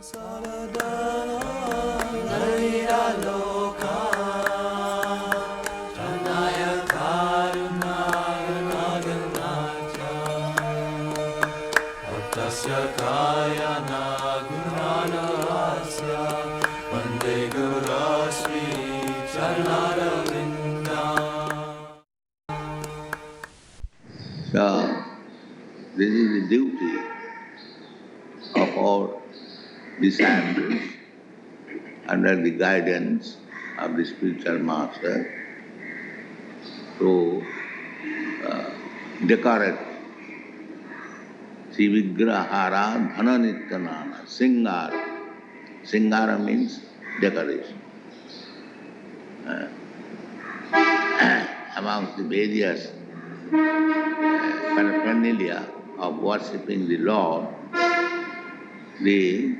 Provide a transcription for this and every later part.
So, this is the duty of our disciples under the guidance of the spiritual master to decorate Sivigrahara Dhananityanana, Singara. Singara means decoration. Amongst the various paraphernalia of worshipping the Lord, the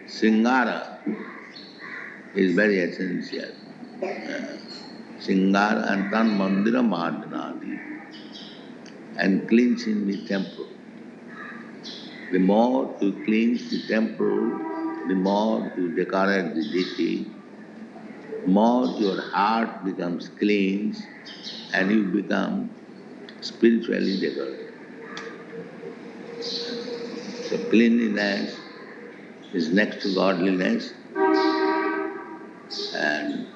Singara is very essential. Singara and Tan Mandira Madhanadi, and cleansing the temple. The more you cleanse the temple, the more you decorate the deity, more your heart becomes clean and you become spiritually decorated. So cleanliness is next to godliness, and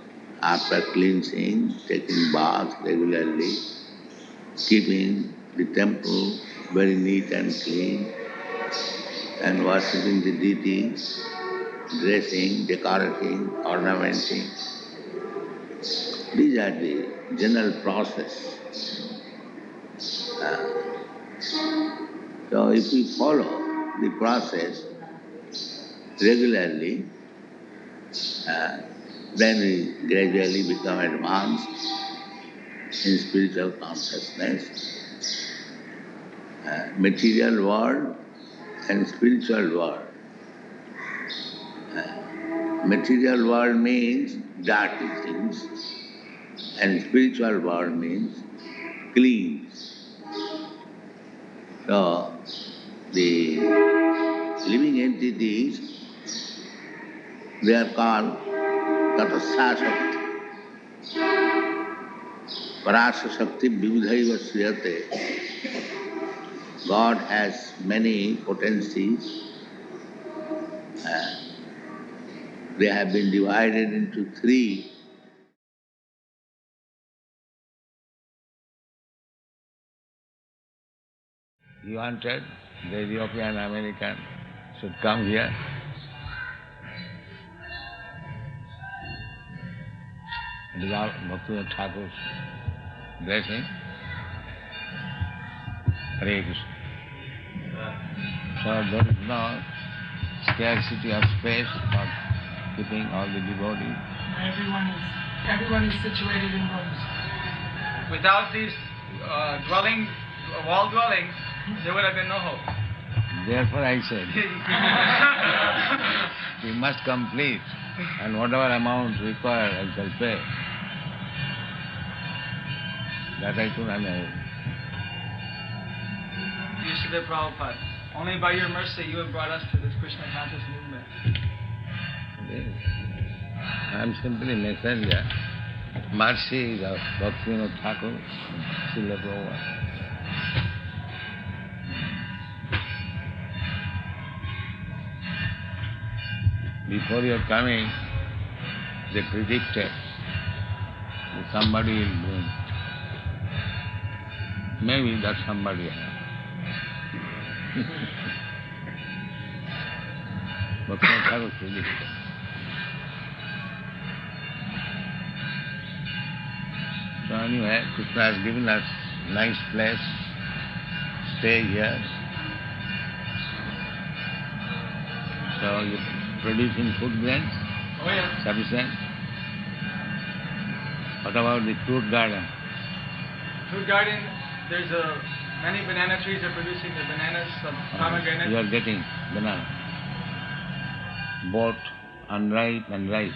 after cleansing, taking baths regularly, keeping the temple very neat and clean, and worshipping the deity, dressing, decorating, ornamenting. These are the general process. So if we follow the process regularly, then we gradually become advanced in spiritual consciousness. Material world and spiritual world. Material world means dirty things, and spiritual world means clean. So, the living entities, they are called Tatasya Shakti. Parasya Shakti Vividhaiva Sriyate. God has many potencies. They have been divided into three. He wanted the European American should come here. It is all Bhakti Thakur's blessing. Hare Krishna. So there is no scarcity of space for keeping all the devotees. Everyone is situated in rooms. Without these wall dwellings, there would have been no hope. Therefore I said, we must complete, and whatever amount required I shall pay. That I could unable. Srila Prabhupada, only by your mercy you have brought us to this Krishna conscious movement. Yes. I am simply messenger. Mercy is of Bhakti Thakur, Srila Prabhupada. Before your coming, they predicted that somebody will bring. Maybe that somebody has. Bhakti Thakur predicted. So anyway, Krishna has given us nice place, stay here. So you're producing food grains? Oh yes. Sufficient? What about the fruit garden? Fruit garden, there's many banana trees are producing the bananas, some pomegranate. You are getting banana. Both unripe and ripe.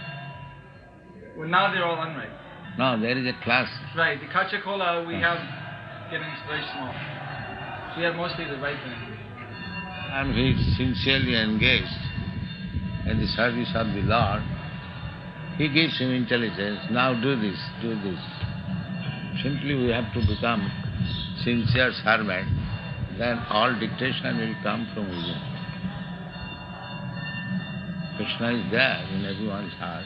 Well, now they're all unripe. No, there is a class. Right, the Kacha Cola we have getting very small. We have mostly the ripe bananas. I am very sincerely engaged in the service of the Lord, He gives him intelligence. Now do this, do this. Simply we have to become sincere servant, then all dictation will come from within. Krishna is there in everyone's heart.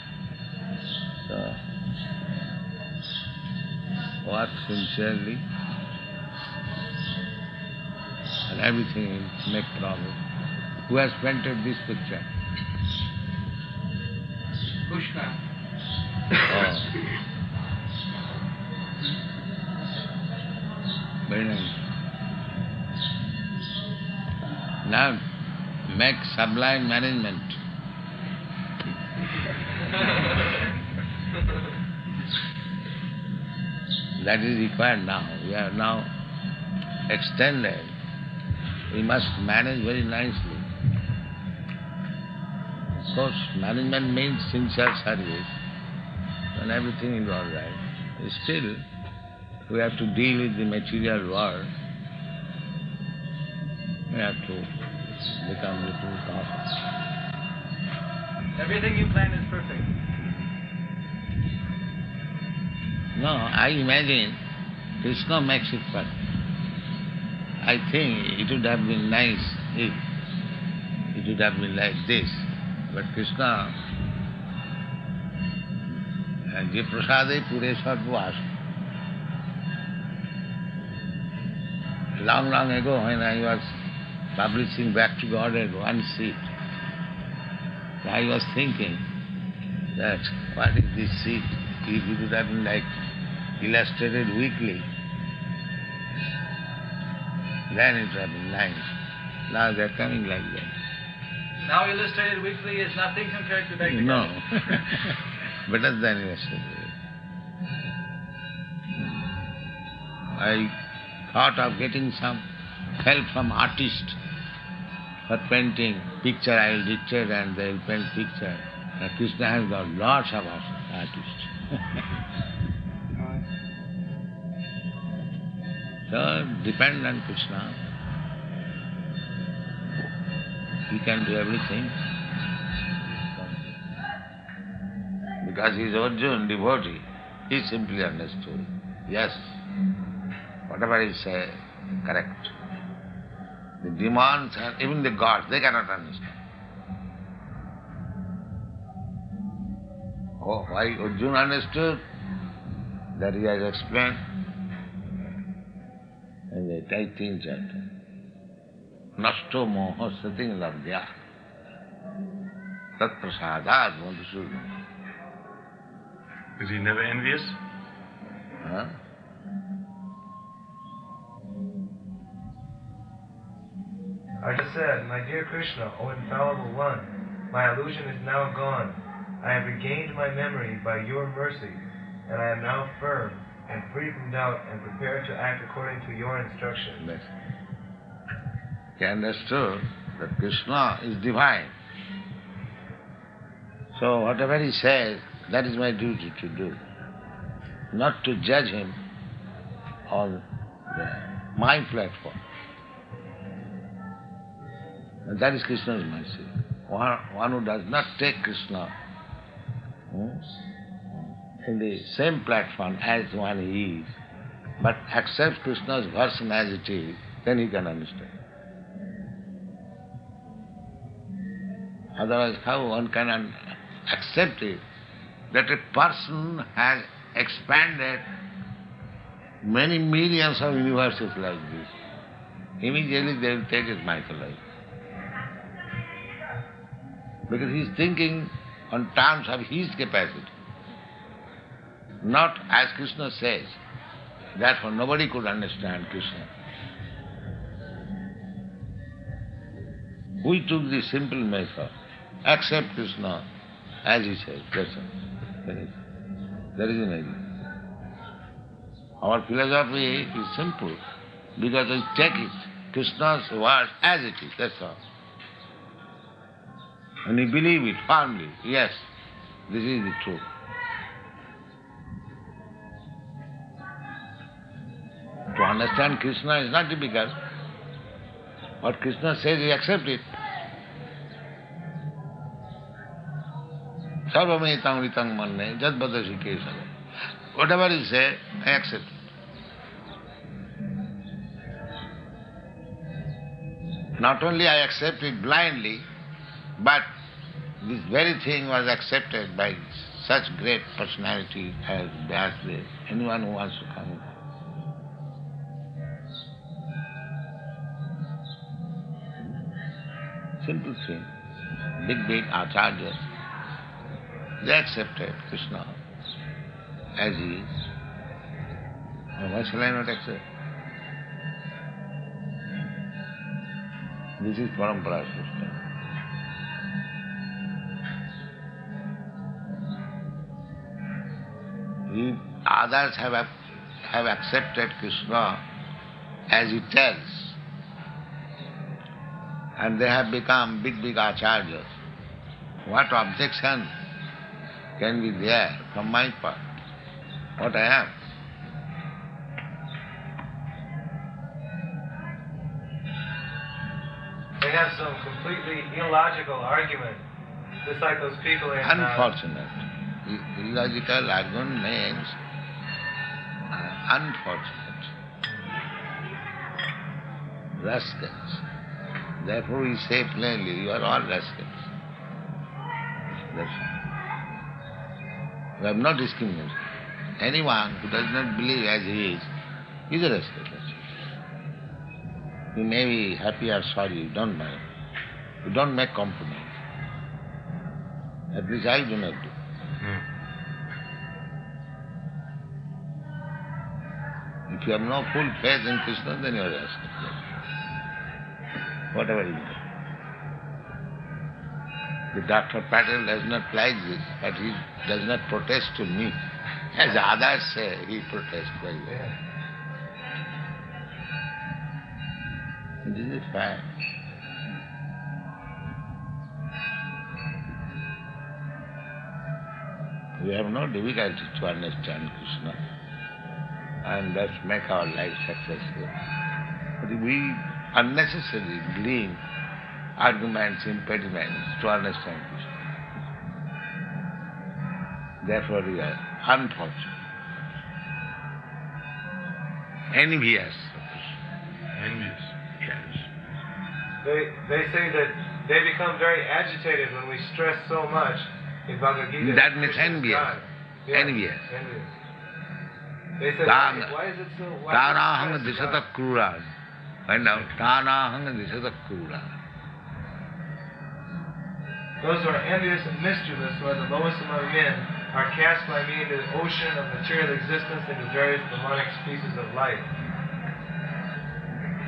So, work sincerely and everything will make progress. Who has painted this picture? Pushpa. Oh. Very nice. Now make sublime management. That is required now. We are now extended. We must manage very nicely. Of course, management means sincere service, and everything is all right. Still, we have to deal with the material world. We have to become a little cautious. Everything you plan is perfect. No, I imagine Krishna makes it perfect. I think it would have been nice if it would have been like this. But Krishna, Je Prasade Pure Sarvas. Long, long ago when I was publishing Back to God at one seat, I was thinking that what is this seat? If it would have been like illustrated weekly, then it would have been nice. Now they are coming like that. Now illustrated weekly is nothing compared to that. No. Better than illustrated. I thought of getting some help from artists for painting picture. I will dictate and they will paint picture. Krishna has got lots of artists. So depend on Krishna. He can do everything. Because he is Arjuna, devotee, he simply understood. Yes, whatever he says, correct. The demons and even the gods, they cannot understand. Oh, why Arjuna understood? That he has explained in the 18th chapter. Nasto moho sating labdhya tat prasadad madhusudan. Is he never envious? Huh? Arjuna said, "My dear Krishna, O infallible one, my illusion is now gone. I have regained my memory by your mercy, and I am now firm and free from doubt and prepared to act according to your instruction." Yes. He understood that Krishna is divine. So whatever he says, that is my duty to do. Not to judge him on my platform. And that is Krishna's mercy. One who does not take Krishna in the same platform as one he is, but accepts Krishna's version as it is, then he can understand. Otherwise, how one can accept it that a person has expanded many millions of universes like this? Immediately they will take his mythology. Because he is thinking on terms of his capacity. Not as Krishna says. Therefore nobody could understand Krishna. We took the simple method. Accept Krishna as he says. That's all. That is an idea. Our philosophy is simple because we take it, Krishna's words as it is, that's all. And we believe it firmly. Yes, this is the truth. To understand Krishna is not difficult. What Krishna says, we accept it. Sarvametang ritang manne, jadbadasi kesava. Whatever you say, I accept it. Not only I accept it blindly, but this very thing was accepted by such great personality as Vyasdev. Anyone who wants to come. Simple thing. Big acharyas, they accepted Krishna as he is. And why shall I not accept? This is parampara system. If others have accepted Krishna as he tells, and they have become big acharyas, what objection can be there from my part? What I am? They have some completely illogical argument, just like those people in... Unfortunate. Illogical argument means unfortunate. Rascals. Therefore we say plainly, you are all rascals. That's all. We have no discrimination. Anyone who does not believe as he is a rascal. That's it. You may be happy or sorry, you don't mind. You don't make compromise. At least I do not do. If you have no full faith in Krishna, then you are a rascal. Whatever you do. The Dr. Patel does not like this, but he does not protest to me. As others say, he protests very well. This is fact. We have no difficulty to understand Krishna and thus make our life successful. But we unnecessarily bring arguments, impediments to understand Krishna. Therefore we are unfortunate, envious of Krishna. Envious. Yes. They say that they become very agitated when we stress so much in Bhagavad Gita. That means Krishna is envious. God. Yeah, Envious. They say, why is it so... Tanahang disata krura. Find out. Tanahang disata krura. Those who are envious and mischievous, who are the lowest among men, are cast by me into the ocean of material existence, into various demonic species of life.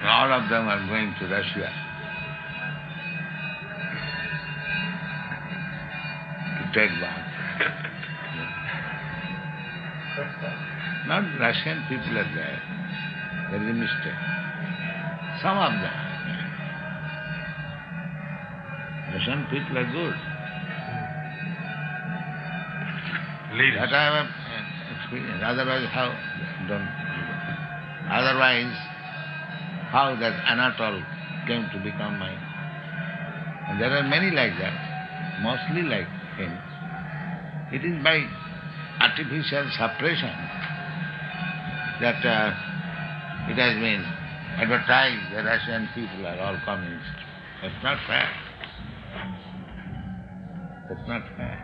All of them are going to Russia to take bath. Not Russian people are there. There is a mistake. Some of them. Russian people are good. Leaders. That I have experienced. Otherwise, how that Anatole came to become mine. And there are many like that, mostly like him. It is by artificial suppression that it has been advertised that Russian people are all communists. That's not fair. That's not fair.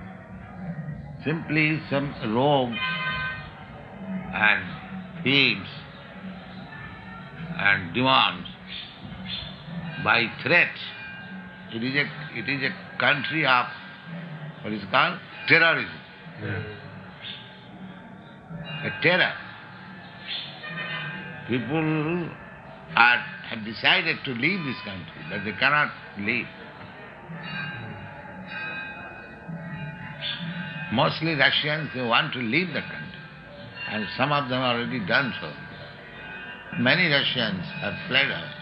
Simply some rogues and thieves and demons by threat. It is a country of what is called terrorism. A terror. People have decided to leave this country, but they cannot leave. Mostly Russians, they want to leave the country, and some of them already done so. Many Russians have fled us.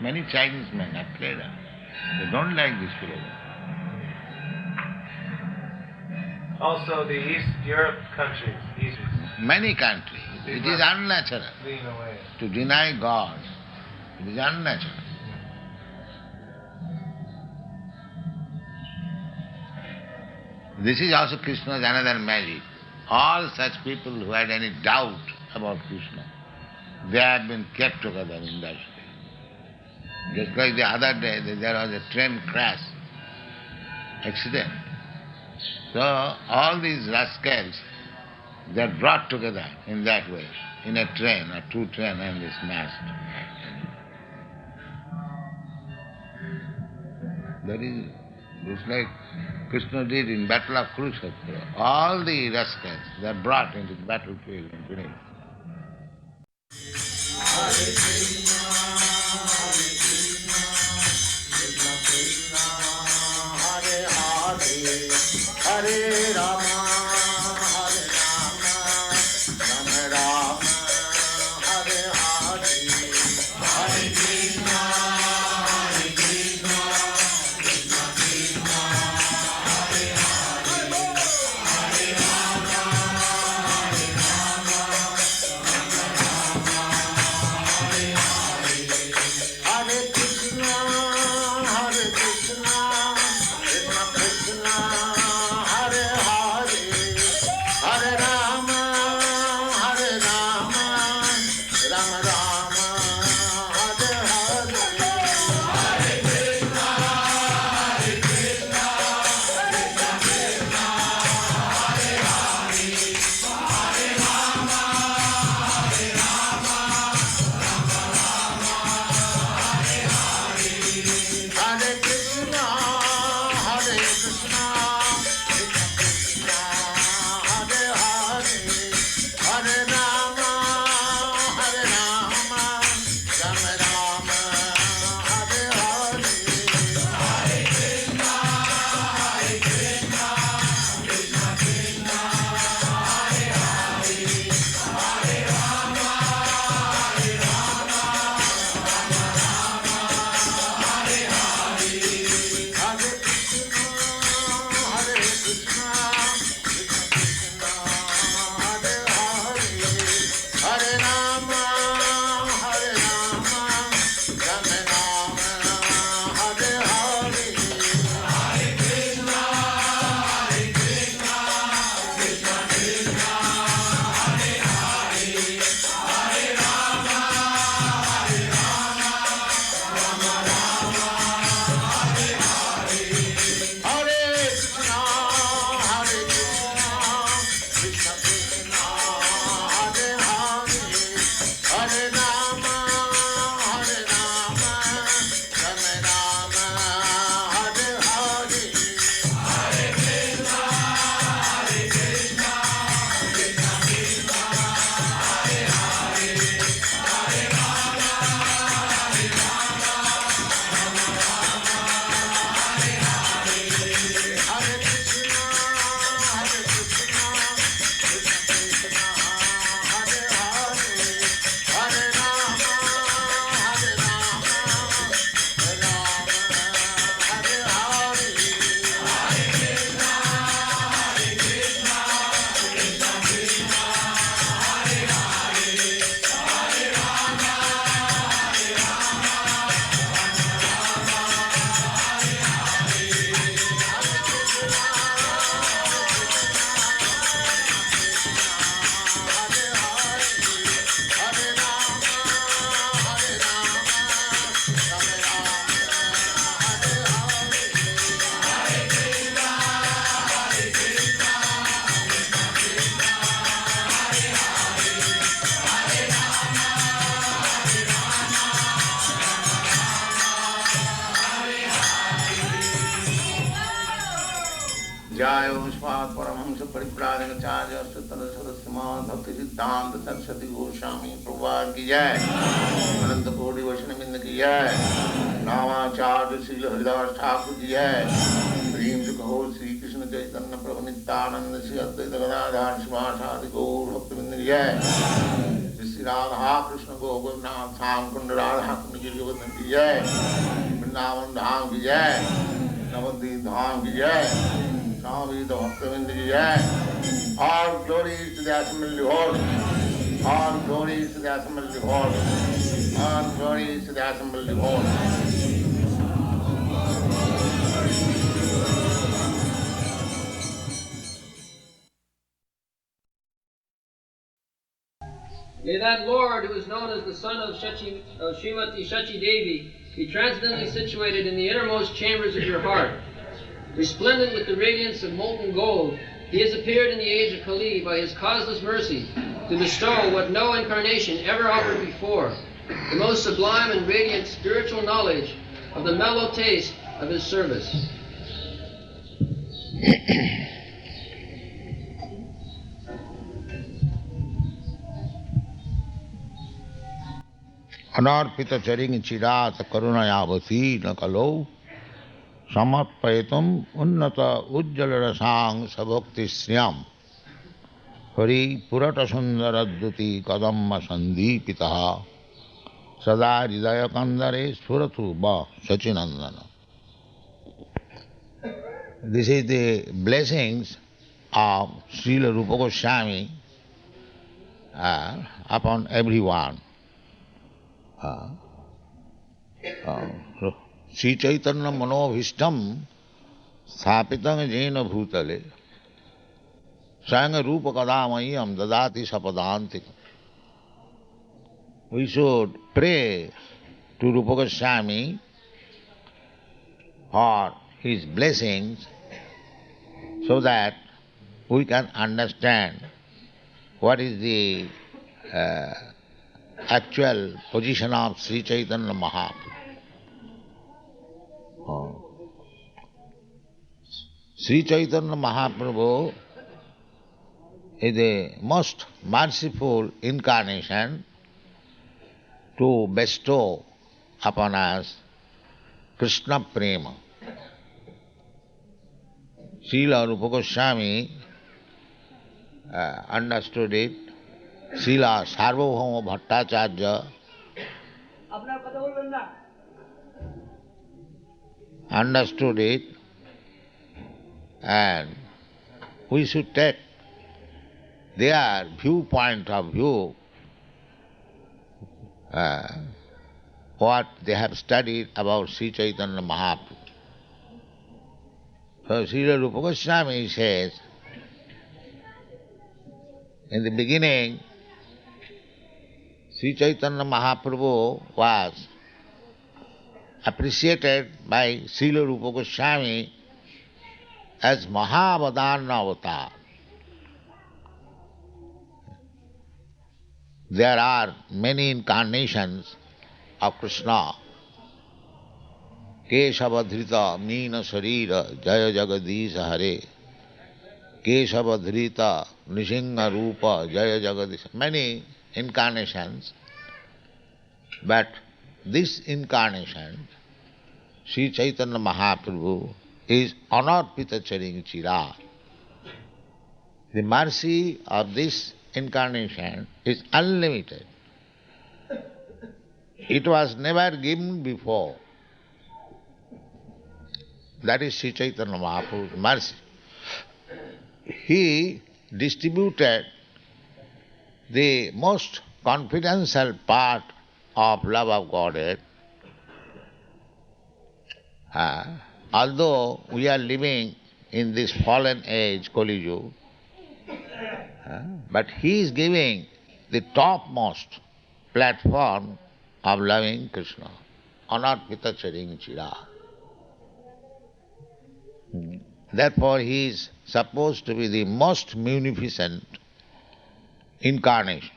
Many Chinese men have fled us. They don't like this philosophy. Also the East Europe countries, Many countries. It is unnatural leading away. to deny God. It is unnatural. This is also Krishna's another magic. All such people who had any doubt about Krishna, they have been kept together in that way. Just like the other day, there was a train crash, accident. So all these rascals, they are brought together in that way, in a train or two trains, and they smashed. That is, it's like Krishna did in Battle of Kurukshetra. All the rascals, they are brought into the battlefield and finished. Hare Rama, Hare Rama, Rama Rama, Hare Hare, Hare Krishna, Hare Krishna, Krishna Krishna, Hare Hare, Hare Rama, Hare Rama, Rama Rama, Hare Hare, Hare Krishna, Hare Krishna, Krishna Krishna, Hare Hare, Hare Rama, Hare Rama, Rama Rama, Hare Hare, Hare Krishna, Hare Krishna, Krishna Krishna, Hare Hare, Hare Rama, Hare Rama, Rama Rama, Hare Hare, Hare Krishna, Hare Krishna, Krishna Krishna, Hare Hare, Hare Rama, Hare Rama, Rama Rama, Hare Hare, Hare Krishna, Hare Krishna, Krishna Krishna, Hare Hare, Hare Rama, Hare Rama, Rama Rama, Hare Hare, Hare Krishna, Hare Krishna, Krishna Krishna, Hare Hare, Hare Rama, Hare Rama, Rama Rama, Hare Hare, Hare Krishna, Hare Krishna, Krishna Krishna, Hare Hare, Hare Rama, Hare Rama, Rama Rama, Hare Hare, Hare Krishna, Hare Krishna, Krishna Krishna, Hare Hare, Hare Rama, Hare Rama, Rama Rama, Hare Hare, Hare Krishna, Hare Krishna, Krishna Krishna, Hare Hare, Hare Rama, Hare Rama, Rama Rama, Hare Hare, Hare Krishna, Hare Krishna, Krishna Krishna, Hare Hare, Hare Rama, Hare Rama, Rama Hare Hare, Hare Krishna, Hare Krishna, Krishna Krishna, Hare Hare, Hare Rama, Hare Rama, जय स्वाद परमहंस परिप्राजकाचार्य श्रीमद् भक्ति सिद्धांत सरस्वती गोस्वामी प्रभुपाद की जय, अनंत कोटि वैष्णववृंद की जय, नामाचार्य श्री हरिदास ठाकुर की जय, प्रेम से कहो श्री कृष्ण चैतन्य प्रभु नित्यानंद श्री अद्वैत गदाधर शिवासादि गौर भक्तवृंद की जय, श्री राधा कृष्ण गोकुलनाथ श्याम कुंड राधा कुंड गिरिवर्धन की जय, वृंदावन धाम की जय, नवद्वीप धाम की जय, Swami the Bhaktavinda ki jai. All glories to the Assembly Hall. All glories to the Assembly Hall. All glories to the Assembly Hall. May that Lord, who is known as the son of Srimati Shachi Devi, be transcendently situated in the innermost chambers of your heart. Resplendent with the radiance of molten gold, he has appeared in the age of Kali by his causeless mercy to bestow what no incarnation ever offered before, the most sublime and radiant spiritual knowledge of the mellow taste of his service. Anarpita charing chirata karunayavasi nakalo samatpayatam unnata ujjalarasang sabhakti sriyam hari purata sundaradduti kadamma sandipitaha sada hridaya kandare suratu ba sachinandana. This is the blessings of Srila Rupa Goswami upon everyone. Sri Chaitanya Manobhishtam Sthapitam Jena Bhutale Sanga Rupa Kadamayam Dadati Sapadantik. We should pray to Rupa Goswami for his blessings so that we can understand what is the actual position of Sri Chaitanya Mahaprabhu. Sri Chaitanya Mahaprabhu is the most merciful incarnation to bestow upon us Krishna Prema. Srila Rupa Goswami understood it. Srila Sarvabhauma Bhattacharya understood it, and we should take their viewpoint of view, what they have studied about Sri Chaitanya Mahaprabhu. So Srila Rupa Goswami says, in the beginning, Sri Chaitanya Mahaprabhu was appreciated by Srila Rupa Goswami as Mahavadana avatar. There are many incarnations of Krishna. Keshavadhrita Meena Sharira Jaya Jagadisha Hare. Keshavadhrita Nrisingha Rupa Jaya Jagadisha. Many incarnations, but this incarnation, Sri Chaitanya Mahaprabhu, is Anarpita Charing Chira. The mercy of this incarnation is unlimited. It was never given before. That is Sri Chaitanya Mahaprabhu's mercy. He distributed the most confidential part of love of Godhead. Although we are living in this fallen age, Kali Yuga, but he is giving the topmost platform of loving Krishna. Anarpita Charing Chira. Therefore he is supposed to be the most munificent incarnation.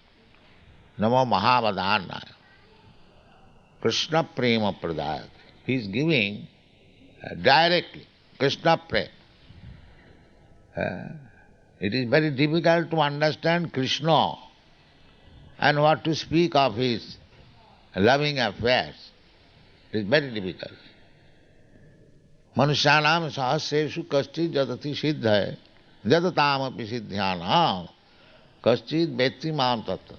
Namo Mahavadana. Krishna Prema Pradaya. He is giving directly Krishna Prema. It is very difficult to understand Krishna and what to speak of his loving affairs. It is very difficult. Manusyanam sahasreshu kaschid jadati siddhaya jadatam api siddhyanam kaschid vetti mam tattva.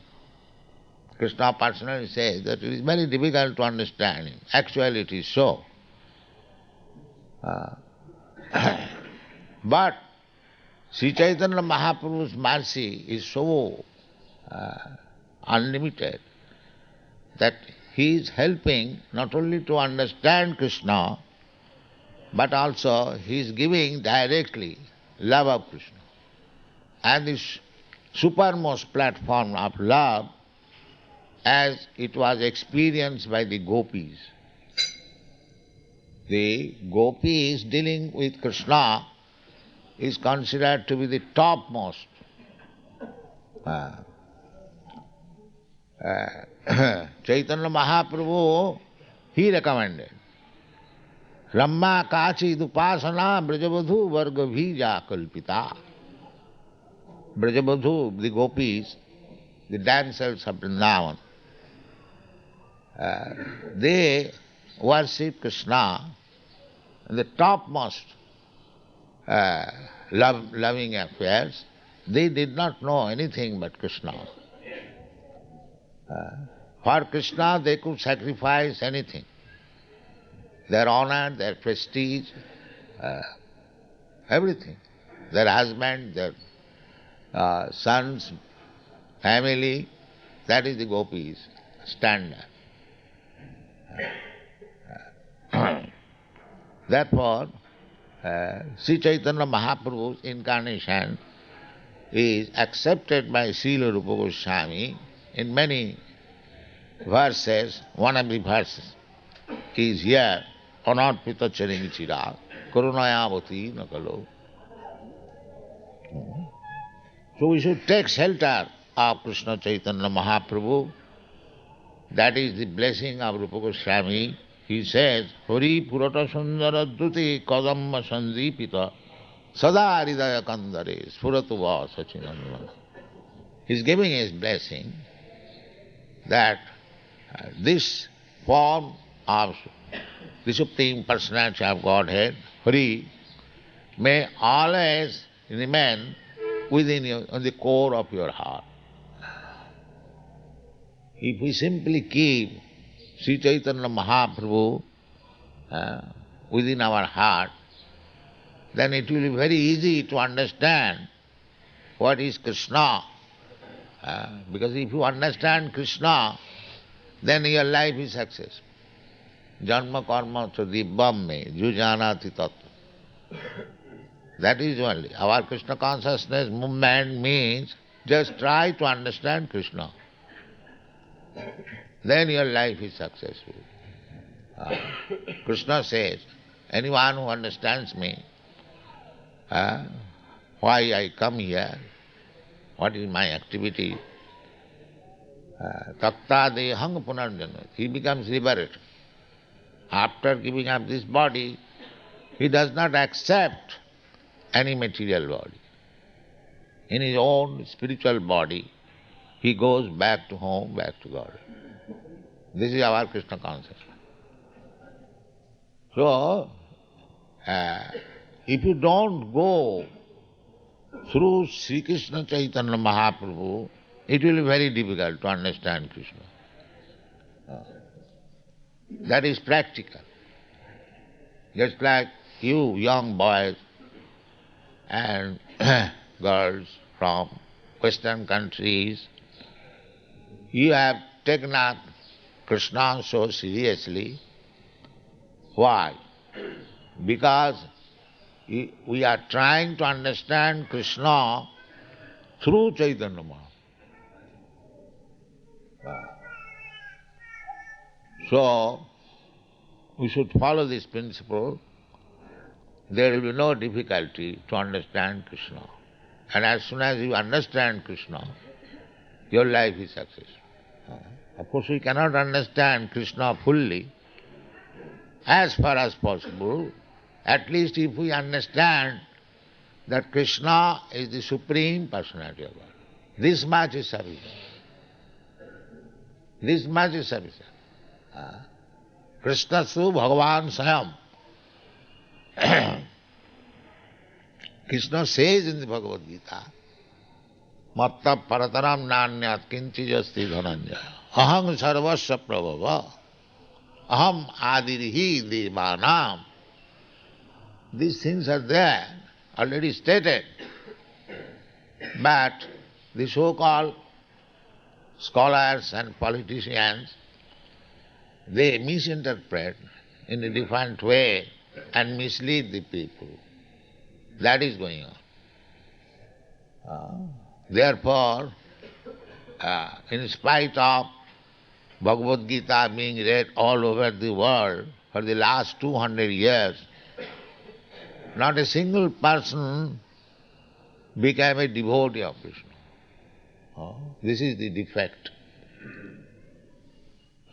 Krishna personally says that it is very difficult to understand him. Actually it is so. But Sri Chaitanya Mahaprabhu's mercy is so unlimited that he is helping not only to understand Krishna, but also he is giving directly love of Krishna. And this supermost platform of love as it was experienced by the gopis. The gopis dealing with Krishna is considered to be the topmost. Chaitanya Mahaprabhu, he recommended Ramma Kachi Dupasana Brajavadhu Varga Bhija Kalpita. Brajavadhu, the gopis, the dancers of Vrindavan, they worship Krishna in the topmost loving affairs. They did not know anything but Krishna. For Krishna they could sacrifice anything. Their honor, their prestige, everything. Their husband, their sons, family, that is the gopis' standard. Therefore, Sri Chaitanya Mahaprabhu's incarnation is accepted by Srila Rupa Goswami in many verses. One of the verses is here, Anarpita Charinichira, Karunayavati Nakalo. So we should take shelter of Krishna Chaitanya Mahaprabhu. That is the blessing of Rupa Goswami. He says, Hari Purata Sundara Duti Kadamma Sandipita Sada Hridaya Kandare Spuratuva Sachinandana. He is giving his blessing that this form of the Supreme Personality of Godhead, Hari, may always remain within you, on the core of your heart. If we simply keep Sri Chaitanya Mahaprabhu within our heart, then it will be very easy to understand what is Krishna. Because if you understand Krishna, then your life is successful. Janma karma cha dibbam me jujanati tattva. That is only. Our Krishna consciousness movement means just try to understand Krishna. Then your life is successful. Krishna says, anyone who understands me, why I come here, what is my activity, takta dehang punarjanat, he becomes liberated. After giving up this body, he does not accept any material body. In his own spiritual body, he goes back to home, back to God. This is our Krishna consciousness. So, if you don't go through Sri Krishna Chaitanya Mahaprabhu, it will be very difficult to understand Krishna. That is practical. Just like you young boys and girls from Western countries, you have taken up Krishna so seriously. Why? Because we are trying to understand Krishna through Chaitanya Mahaprabhu. So, we should follow this principle. There will be no difficulty to understand Krishna. And as soon as you understand Krishna, your life is successful. Of course, we cannot understand Krishna fully. As far as possible, at least if we understand that Krishna is the Supreme Personality of God, this much is sufficient. This much is sufficient. Krishna Su Bhagavan Sayam. Krishna says in the Bhagavad Gita, Matta Parataram Nanyat Kinchijasti Dhananjaya Aham Sarvasya Prabhava Aham Adirhi Devanam. These things are there, already stated. But the so-called scholars and politicians, they misinterpret in a different way and mislead the people. That is going on. Therefore, in spite of Bhagavad Gita being read all over the world for the last 200 years, not a single person became a devotee of Krishna. This is the defect.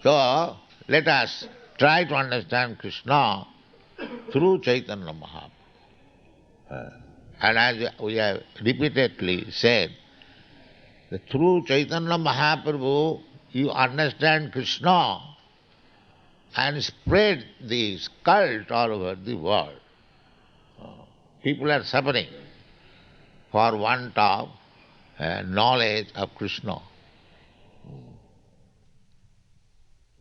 So, let us try to understand Krishna through Chaitanya Mahaprabhu. And as we have repeatedly said, that through Chaitanya Mahaprabhu you understand Krishna and spread this cult all over the world. People are suffering for want of knowledge of Krishna.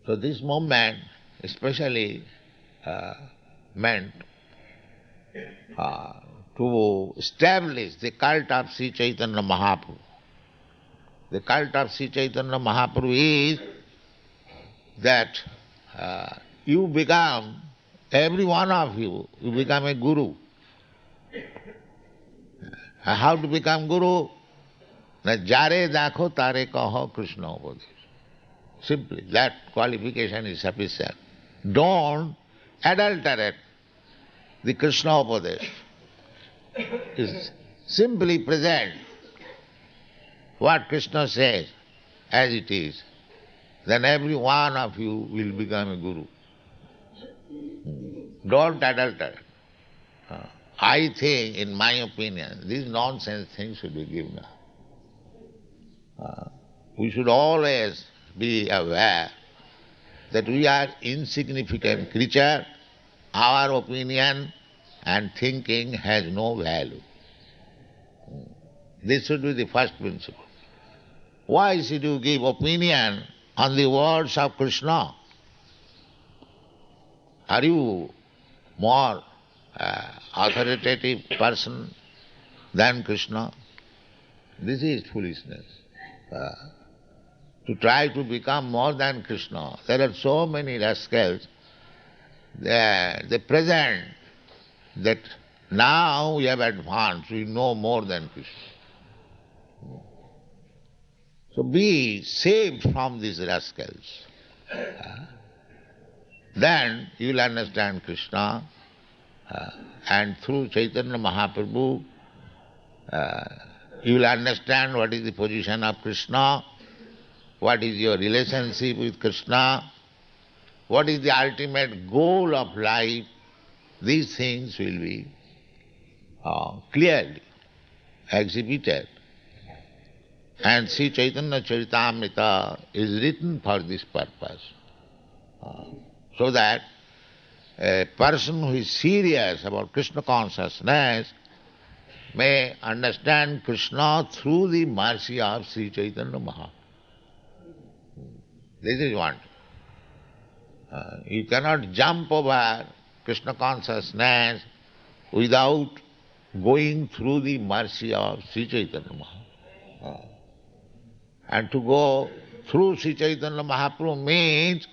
So this movement especially meant to establish the cult of Sri Chaitanya Mahaprabhu. The cult of Sri Chaitanya Mahaprabhu is that you become, every one of you become a guru. How to become guru? Jare dakho tare kaho Krishna upadesh. Simply, that qualification is sufficient. Don't adulterate the Krishna upadesh. Is simply present what Krishna says as it is. Then every one of you will become a guru. Don't adulterate. I think, in my opinion, these nonsense things should be given up. We should always be aware that we are insignificant creature, our opinion and thinking has no value. This should be the first principle. Why should you give opinion on the words of Krishna? Are you more authoritative person than Krishna? This is foolishness. To try to become more than Krishna. There are so many rascals. They present that now we have advanced, we know more than Krishna. So be saved from these rascals. Then you will understand Krishna, and through Chaitanya Mahaprabhu you will understand what is the position of Krishna, what is your relationship with Krishna, what is the ultimate goal of life. These things will be clearly exhibited. And Sri Chaitanya Charitamrita is written for this purpose, so that a person who is serious about Krishna consciousness may understand Krishna through the mercy of Sri Chaitanya Mahaprabhu. This is one. You cannot jump over Krishna consciousness without going through the mercy of Sri Chaitanya Mahaprabhu. And to go through Sri Chaitanya Mahaprabhu means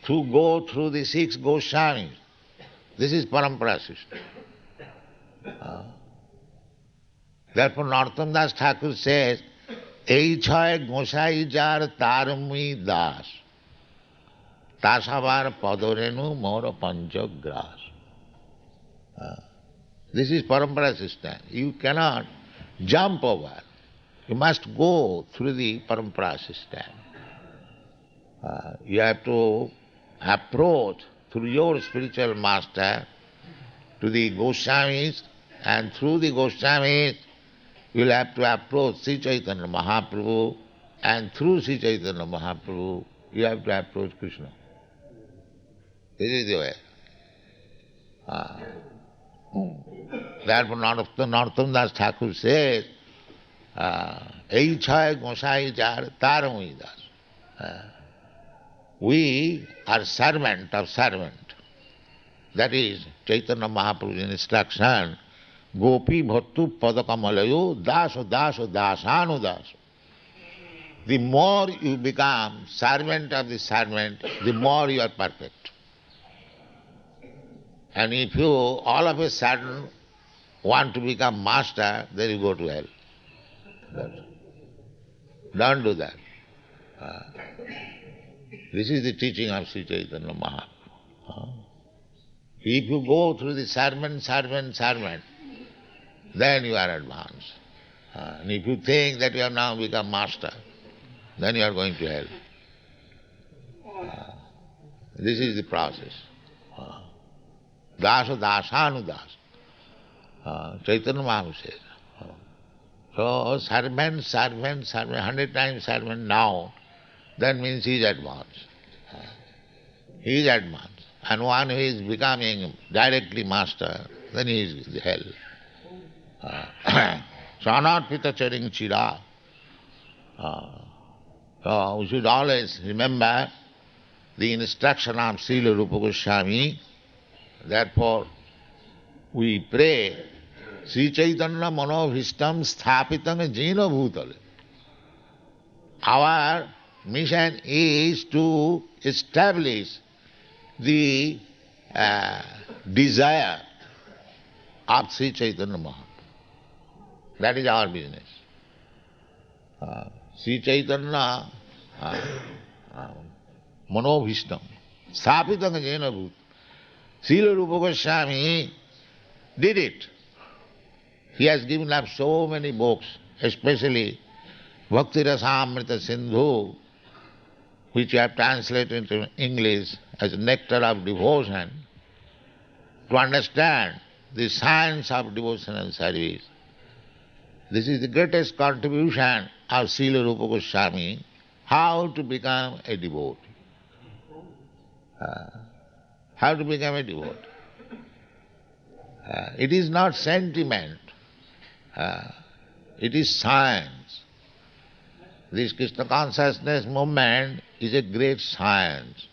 to go through the 6 Goswamis. This is parampara system. Therefore Narottam Das Thakur says, Ei chhay Gosai jar tarmi das, tasavar padorenu mora panchagras. This is parampara system. You cannot jump over. You must go through the parampara system. You have to approach through your spiritual master to the Goswamis, and through the Goswamis you will have to approach Sri Chaitanya Mahaprabhu, and through Sri Chaitanya Mahaprabhu you have to approach Krishna. This is the way. Therefore Narottam Das Thakur says, Ei chhay Gosai jar taramui das. We are servant of servant. That is Chaitanya Mahaprabhu's instruction. Gopi bhattu padakamalayo daso daso dasanu daso. The more you become servant of the servant, the more you are perfect. And if you all of a sudden want to become master, then you go to hell. Don't do that. This is the teaching of Sri Chaitanya Mahaprabhu. If you go through the sermon, then you are advanced. And if you think that you have now become master, then you are going to hell. This is the process. Dasa dasanudas. Chaitanya Mahaprabhu says. So servant, 100 times servant now, that means he is advanced. He is advanced. And one who is becoming directly master, then he is in hell. Sanatpita charing chira. So we should always remember the instruction of Srila Rupa Goswami. Therefore, we pray, Sri Chaitanya Manobhishtam Sthapitang Jena Bhutale. Our mission is to establish the desire of Sri Chaitanya Mahaprabhu. That is our business. Sri Chaitanya Manobhishtam Sthapitang Jena Bhutale. Srila Rupa Goswami did it. He has given up so many books, especially Bhakti Rasamrita Sindhu, which I have translated into English as Nectar of Devotion, to understand the science of devotional service. This is the greatest contribution of Srila Rupa Goswami, how to become a devotee. How to become a devotee. It is not sentiment, it is science. This Krishna consciousness movement is a great science.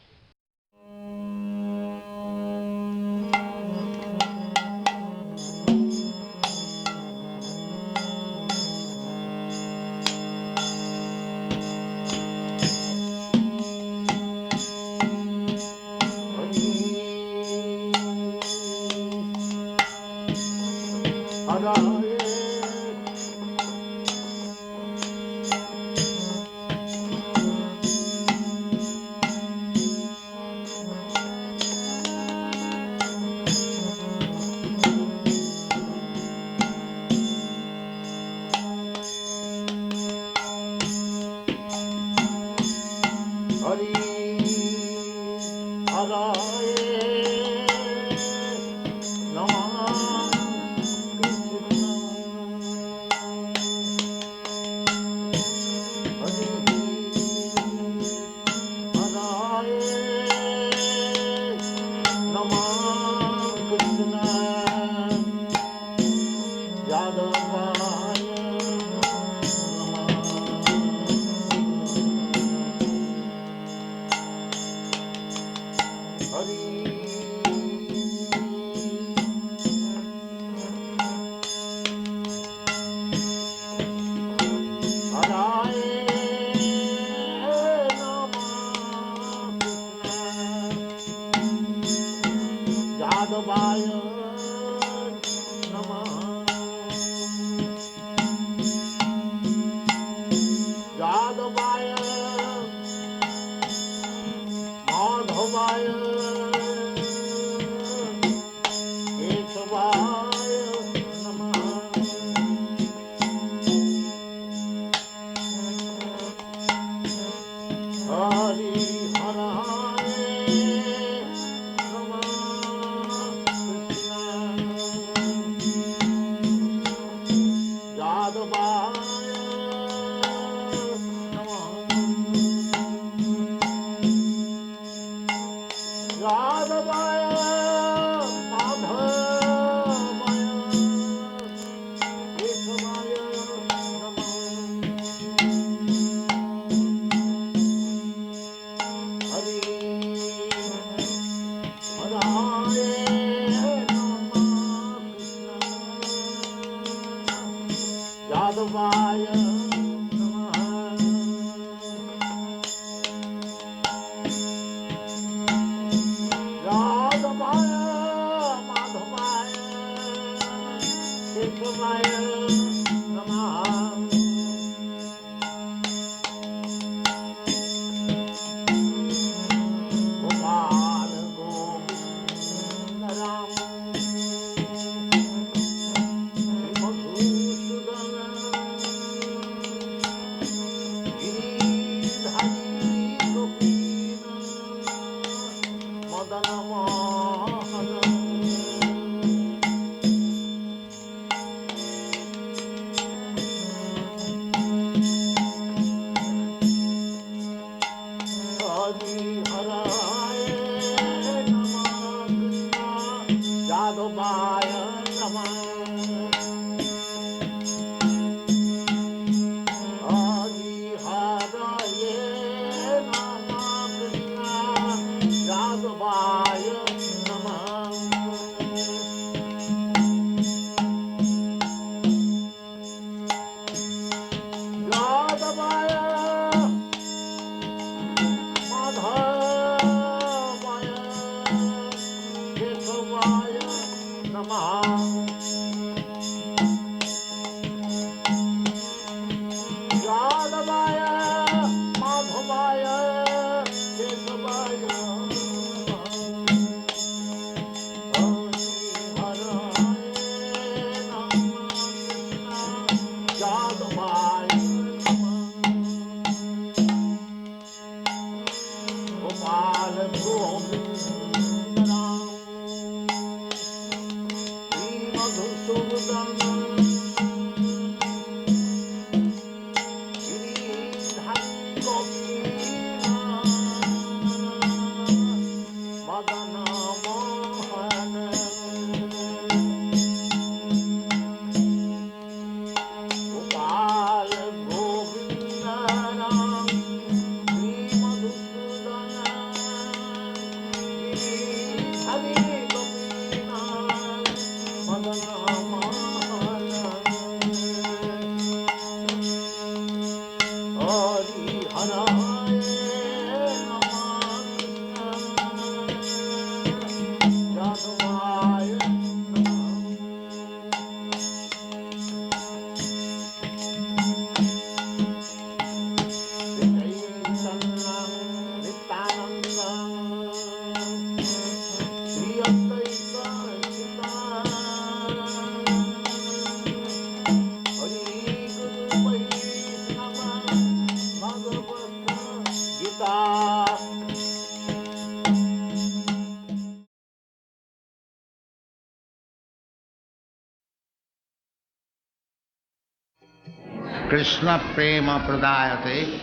Krishna prema pradayate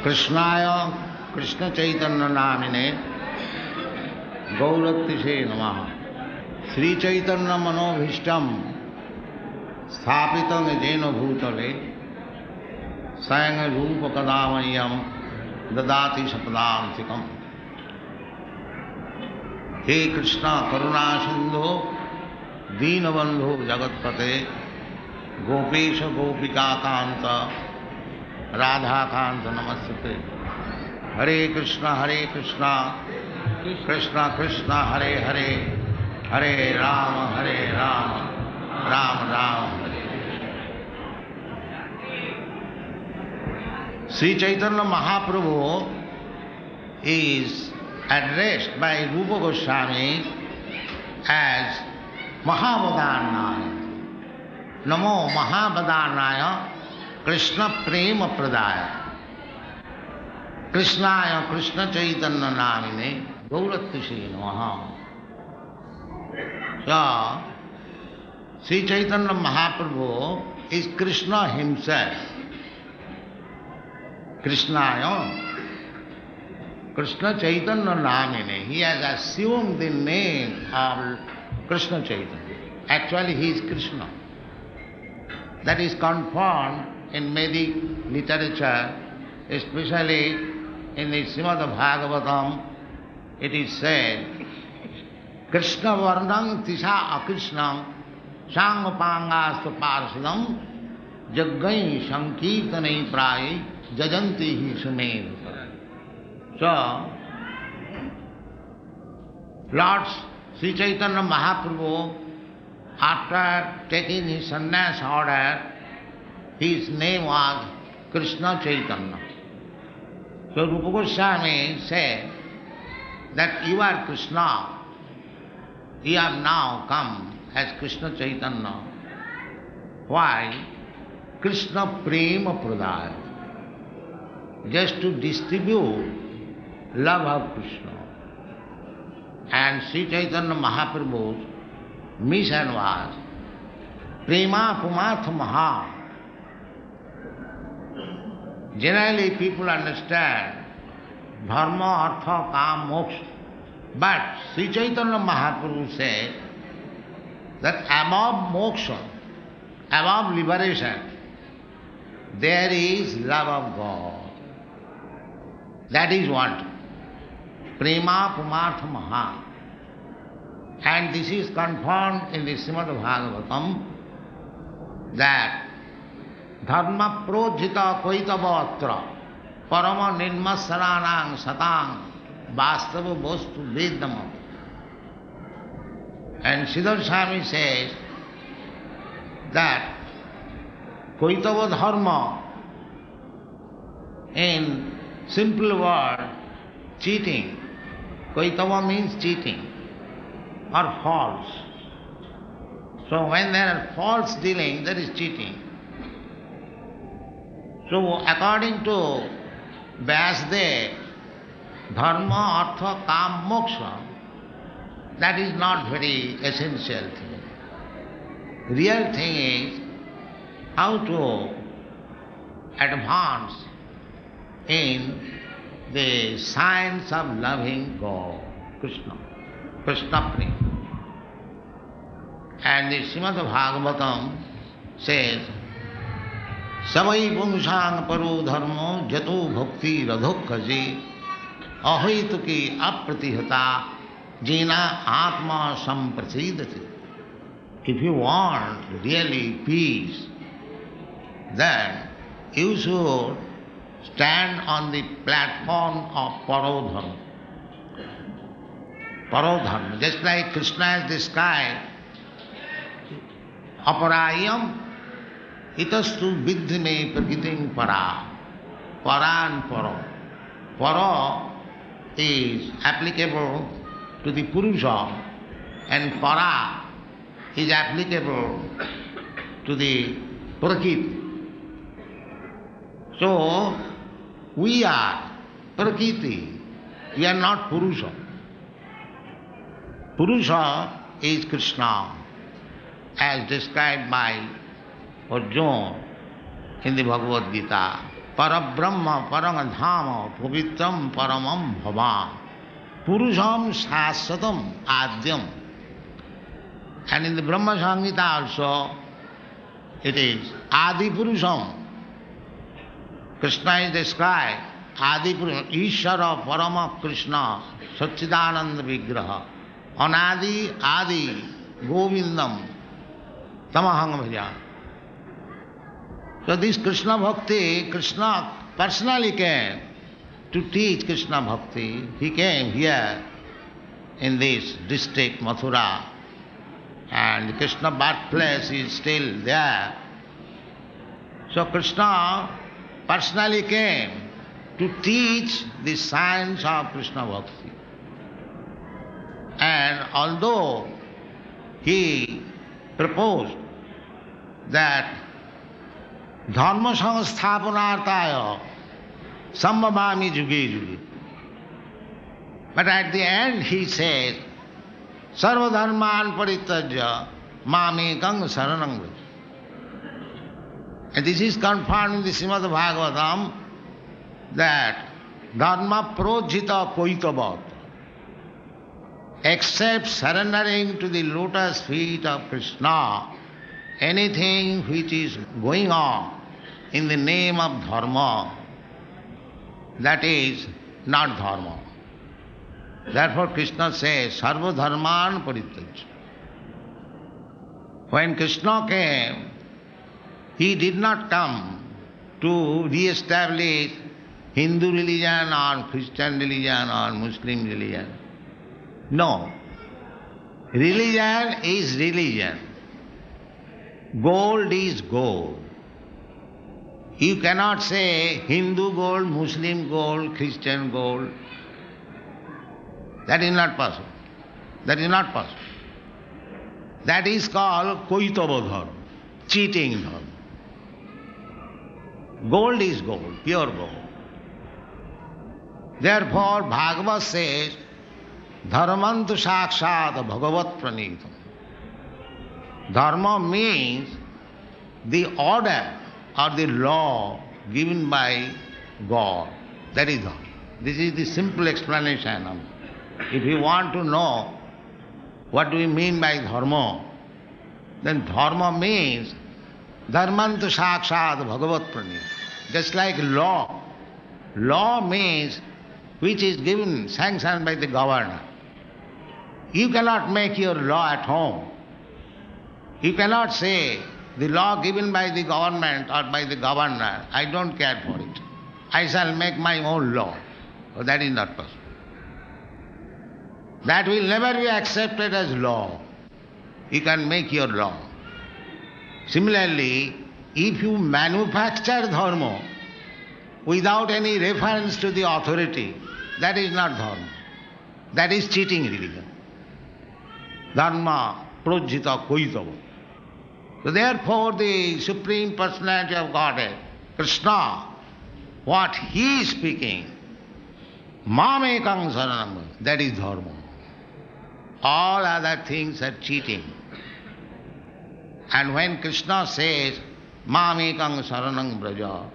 Krishnaya Krishna Chaitanya namine Gauratise namaha. Sri Chaitanya manobhishtam sthapitam jena bhutale sayanga rupa kadamayam dadati sapadantikam. He Krishna karuna sindhu deenabandhu jagatpate gopesha gopika kanta radha kanta namaste. Hare Krishna Krishna Krishna Hare Hare Hare Rama Rama Rama Hare. Sri Chaitanya Mahaprabhu is addressed by Rupa Goswami as Mahavadhanaya. Namo Mahavadhanaya Krishna Prema Pradaya. Krishnaya Krishna Chaitanya Namine Gauratise Namaha. So, Sri Chaitanya Mahaprabhu is Krishna himself. Krishnaya Krishna Chaitanya Namine. He has assumed the name of Krishna Chaitanya. Actually he is Krishna. That is confirmed in Vedic literature, especially in the Srimad-Bhagavatam. It is said, Krishna Varnam Tisha Akrishnam Sangapanga Parsadam Jaggai Sankirtanai Prai Jajanti Hi Sumed. So, Lord Sri Chaitanya Mahaprabhu, after taking his sannyas order, his name was Krishna Chaitanya. So Rupa Goswami said that you are Krishna, you have now come as Krishna Chaitanya. Why? Krishna Prema Pradaya. Just to distribute love of Krishna. And Sri Chaitanya Mahaprabhu's mission was Prema Pumatha Maha. Generally people understand Dharma, Artha, Kam, Moksha. But Sri Chaitanya Mahaprabhu said that above moksha, above liberation, there is love of God. That is what Prema Pumartha Maha. And this is confirmed in the Srimad-Bhagavatam that Dharma projita koitavatra parama nirmasaranang satang vastava bostu vedamam. And Siddhar Swami says that koitava dharma, in simple word, cheating. Koitava means cheating or false. So when there are false dealing, there is cheating. So according to Vyasdev, Dharma, Artha, Kam, Moksha, that is not very essential thing. Real thing is how to advance in the science of loving God, Krishna, Krishna Prema. And the Srimad-Bhagavatam says, Savai Pumsang Paro Dharmo Jato Bhakti Radhokhaji Ahituki Apratihata Jina Atma Samprasidati. If you want really peace, then you should stand on the platform of Parodharma. Parodharma, just like Krishna has described, Aparayam itastu vidhime prakitim para. Para and paro. Para is applicable to the Purusha and para is applicable to the Prakriti. So, we are Prakriti, we are not Purusha. Purusha is Krishna, as described by Arjuna in the Bhagavad Gita. Parabrahma parangadhama pavitram paramam bhava purusham sasvatam adyam. And in the Brahma Samhita also it is Adi Purusham. Krishna is described Adi Purusham, Ishvara Parama Krishna Satchidananda Vigraha Anadi Adi Govindam Tamahang Bhaja. So this Krishna Bhakti, Krishna personally came to teach Krishna Bhakti. He came here in this district, Mathura, and Krishna birthplace is still there. So Krishna personally came to teach the science of Krishna Bhakti. And although he proposed that Dharma Samsthapanartaya Sambhavami Juge Juge, but at the end he says, Sarva dharman parityajya mamekang saranang vraja. And this is confirmed in the Srimad-Bhagavatam that dharma projita koitavat, except surrendering to the lotus feet of Krishna, anything which is going on in the name of dharma, that is not dharma. Therefore Krishna says, Sarva dharman parityajya. When Krishna came, he did not come to re-establish Hindu religion or Christian religion or Muslim religion. No. Religion is religion. Gold is gold. You cannot say Hindu gold, Muslim gold, Christian gold. That is not possible. That is not possible. That is called koitava dharma, cheating dharma. Gold is gold, pure gold. Therefore, Bhagavad says, Dharmantu sakshat bhagavat pranitam. Dharma means the order or the law given by God. That is dharma. This is the simple explanation of it. If you want to know what do we mean by dharma, then dharma means dharmantu sakshat bhagavat pranitam. Just like law. Law means which is given, sanctioned by the governor. You cannot make your law at home. You cannot say the law given by the government or by the governor, I don't care for it. I shall make my own law. Oh, that is not possible. That will never be accepted as law. You can make your law. Similarly, if you manufacture dharma without any reference to the authority, that is not dharma. That is cheating religion. Dharma projita koitava. So therefore the Supreme Personality of Godhead, Krishna, what he is speaking, mamekang saranam, that is dharma. All other things are cheating. And when Krishna says, mamekang saranam braja,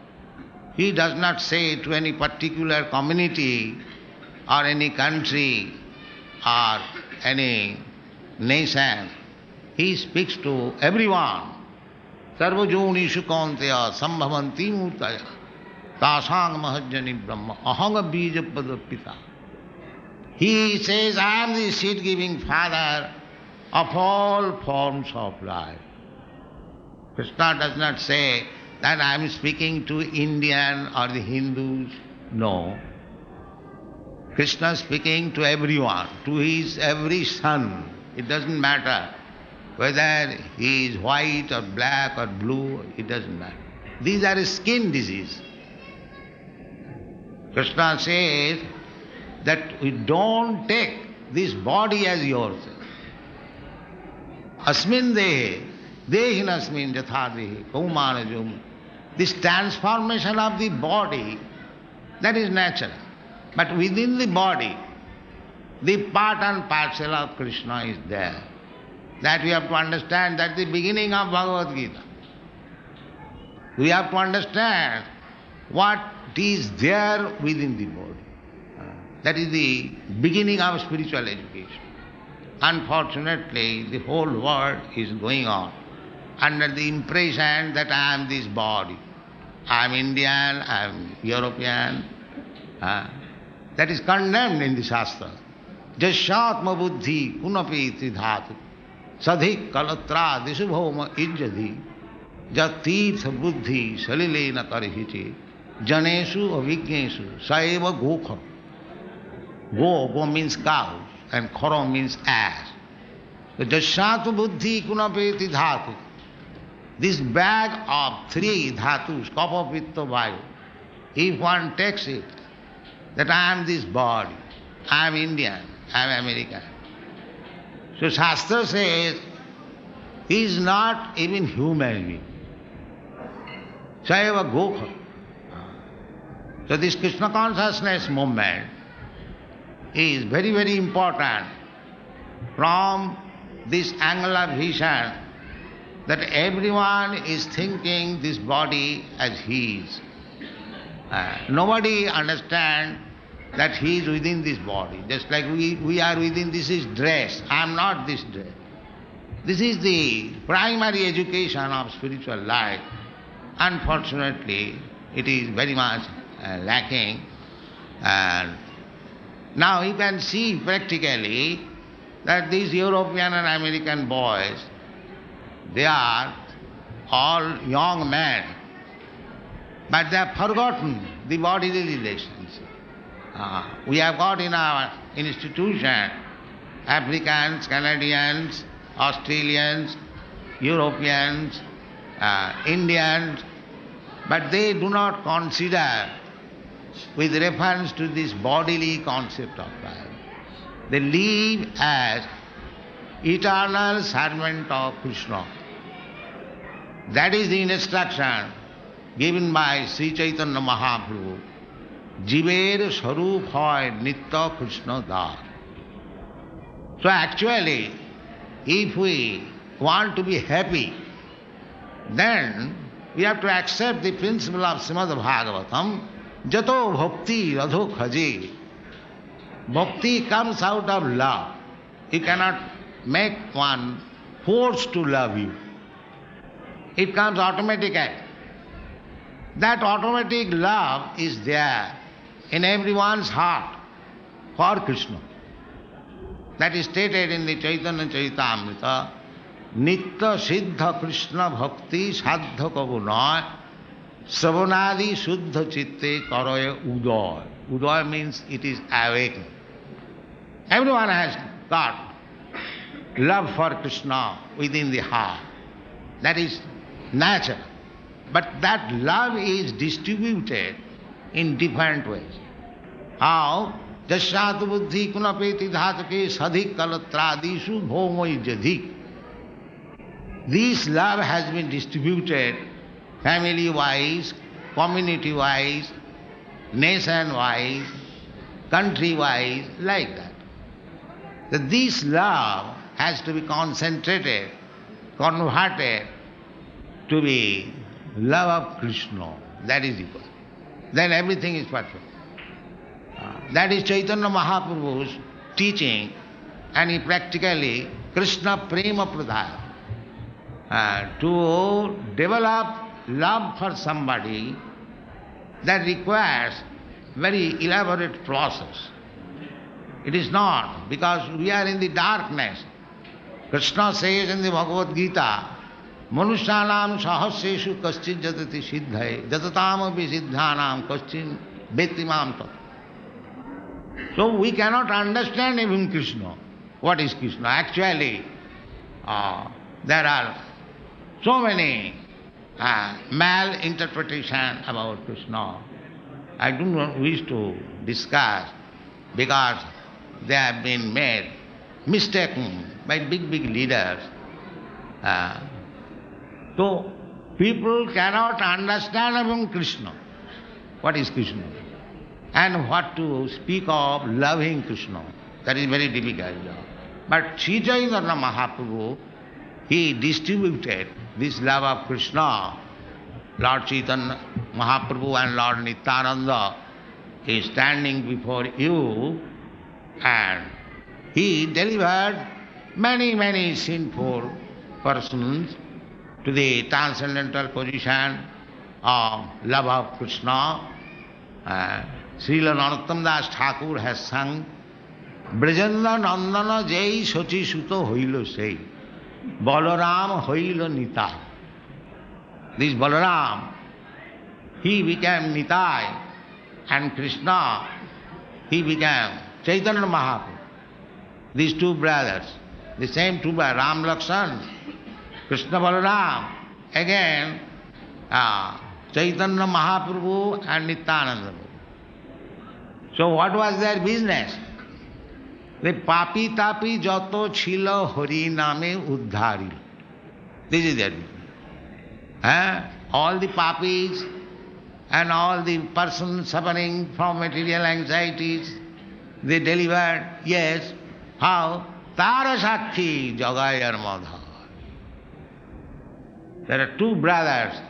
he does not say to any particular community or any country or any nation. He speaks to everyone. Sarvajonishu kaunteya sambhavanti murtaya tasang mahajjani brahma ahanga bija padapita. He says, I am the seed-giving father of all forms of life. Krishna does not say that I am speaking to Indian or the Hindus. No. Krishna is speaking to everyone, to his every son. It doesn't matter whether he is white or black or blue, it doesn't matter. These are skin disease. Krishna says that we don't take this body as yours. Asmin dehe, dehin asmin jathadehi, kaumanajum. This transformation of the body, that is natural. But within the body, the part and parcel of Krishna is there. That we have to understand. That's the beginning of Bhagavad Gita. We have to understand what is there within the body. That is the beginning of spiritual education. Unfortunately, the whole world is going on under the impression that I am this body. I am Indian, I am European. That is condemned in the Shastra. Jashatma buddhi punapi tridhatu sadhik kalatra disubhoma ijjadhi jatirtha buddhi salilena karihiti janesu avijnesu saeva gokha. Go means cow and khara means ass. The jashatma buddhi punapi tridhatu. This bag of three dhatus, kapha, pitta, vayu, if one takes it, that I am this body, I am Indian, I am American. So Shastra says, he is not even human being. Sayeva Gokha. So this Krishna consciousness movement is very, very important from this angle of vision that everyone is thinking this body as his. Nobody understands that he is within this body. Just like we are within this is dress. I am not this dress. This is the primary education of spiritual life. Unfortunately, it is very much lacking. And now you can see practically that these European and American boys, they are all young men, but they have forgotten the bodily relations. We have got in our institution Africans, Canadians, Australians, Europeans, Indians, but they do not consider with reference to this bodily concept of life. They live as eternal servant of Krishna. That is the instruction given by Sri Chaitanya Mahaprabhu. Jiver Sarup hoy Nitya Krishna Dar. So actually, if we want to be happy, then we have to accept the principle of Srimad-Bhagavatam. Jato bhakti radho khaji. Bhakti comes out of love. You cannot make one forced to love you. It comes automatically. That automatic love is there in everyone's heart for Krishna. That is stated in the Chaitanya Charitamrita. Nitya siddha Krishna bhakti sadha kavunay savanadi suddha chitte karaya uday. Uday means it is awakened. Everyone has got love for Krishna within the heart. That is natural. But that love is distributed in different ways. How? Jasyatu buddhi kunapeti dhatake sadhik kalatradisu bhomai jadhik. This love has been distributed family-wise, community-wise, nation-wise, country-wise, like that. That this love has to be concentrated, converted to be love of Krishna. That is equal. Then everything is perfect. That is Chaitanya Mahaprabhu's teaching, and he practically Krishna Prema Pradhaya. To develop love for somebody, that requires very elaborate process. It is not, because we are in the darkness. Krishna says in the Bhagavad Gita, Manusyanam sahaseshu kaschin jatati siddhai, jatatam api siddhanam kaschin betimam tat. So we cannot understand even Krishna. What is Krishna? Actually, there are so many malinterpretations about Krishna. I do not wish to discuss because they have been made mistaken by big leaders. So people cannot understand even Krishna. What is Krishna? And what to speak of loving Krishna. That is very difficult job. But Sri Chaitanya Mahaprabhu, he distributed this love of Krishna Lord Chaitanya Mahaprabhu and Lord Nityananda is standing before you, and he delivered many sinful persons to the transcendental position of love of Krishna. Srila Narottam Das Thakur has sung, Brajendra Nandana Jai Sochi Suto Hoilo Sei, Balaram Hoilo Nitai. This Balaram, he became Nitai, and Krishna, he became Chaitanya Mahaprabhu. These two brothers, the same two brothers, Ram Lakshan, Krishna Balaram, again Chaitanya Mahaprabhu and Nityananda. So what was their business? The papi tapi joto chilo hari name uddhari. This is their business. All the papis and all the persons suffering from material anxieties, they delivered, yes, how? Tara Sakhi Jagayar Madha. There are two brothers,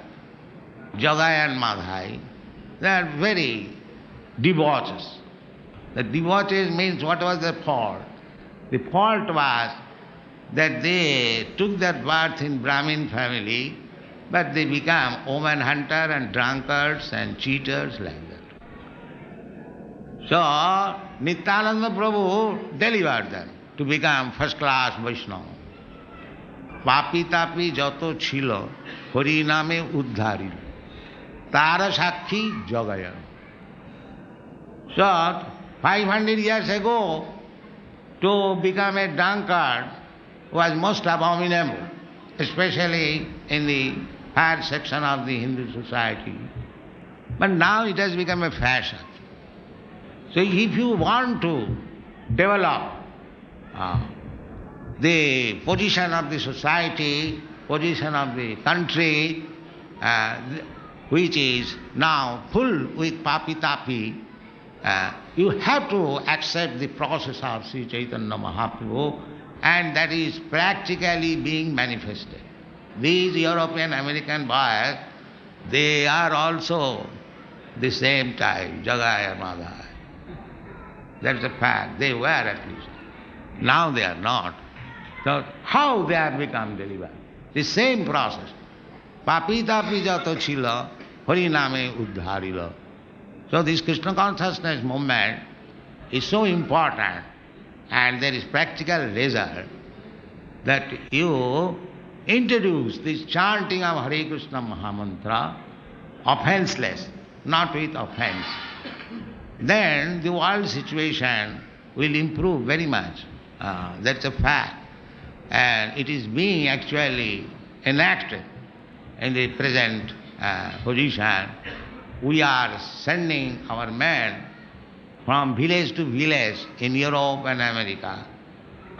Jagai and Madhai. They are very debauches. The debauches means what was the fault? The fault was that they took their birth in Brahmin family, but they became woman hunter and drunkards and cheaters like that. So Nityananda Prabhu delivered them to become first class Vaishnava. Papi tapi joto chilo hari name uddhari. Tara sakhi jagaya. So 500 years ago, to become a drunkard was most abominable, especially in the higher section of the Hindu society. But now it has become a fashion. So if you want to develop the position of the society, position of the country, which is now full with papi-tapi, you have to accept the process of Sri Chaitanya Mahaprabhu, and that is practically being manifested. These European American boys, they are also the same type, Jagaya Madhai. That's a fact. They were at least. Now they are not. So how they have become delivered? The same process. Papita pijato chila, hariname uddharila. So this Krishna consciousness movement is so important, and there is practical result that you introduce this chanting of Hare Krishna Mahamantra, offenseless, not with offense. Then the world situation will improve very much. That's a fact. And it is being actually enacted in the present position. We are sending our men from village to village in Europe and America.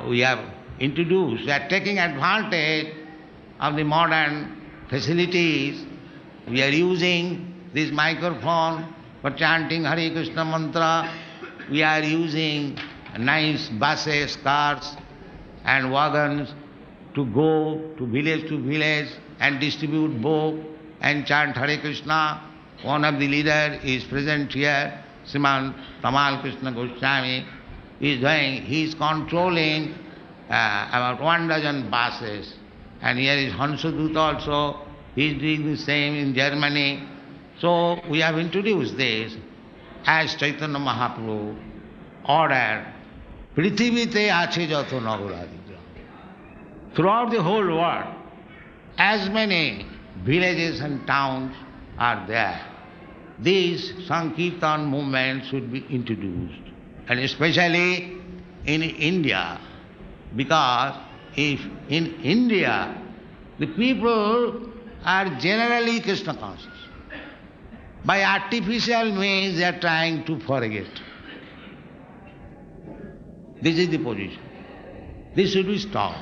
We have introduced, we are taking advantage of the modern facilities. We are using this microphone for chanting Hare Krishna mantra. We are using nice buses, cars and wagons to go to village and distribute book and chant Hare Krishna. One of the leaders is present here, Srimad Tamal Krishna Goswami. He is controlling about 12 buses. And here is Hansadut also. He is doing the same in Germany. So we have introduced this as Chaitanya Mahaprabhu ordered. Prithivite ache jato nagaradigra. Throughout the whole world, as many villages and towns are there, these Sankirtan movement should be introduced. And especially in India, because if in India the people are generally Krishna conscious, by artificial means they are trying to forget. This is the position. This should be stopped.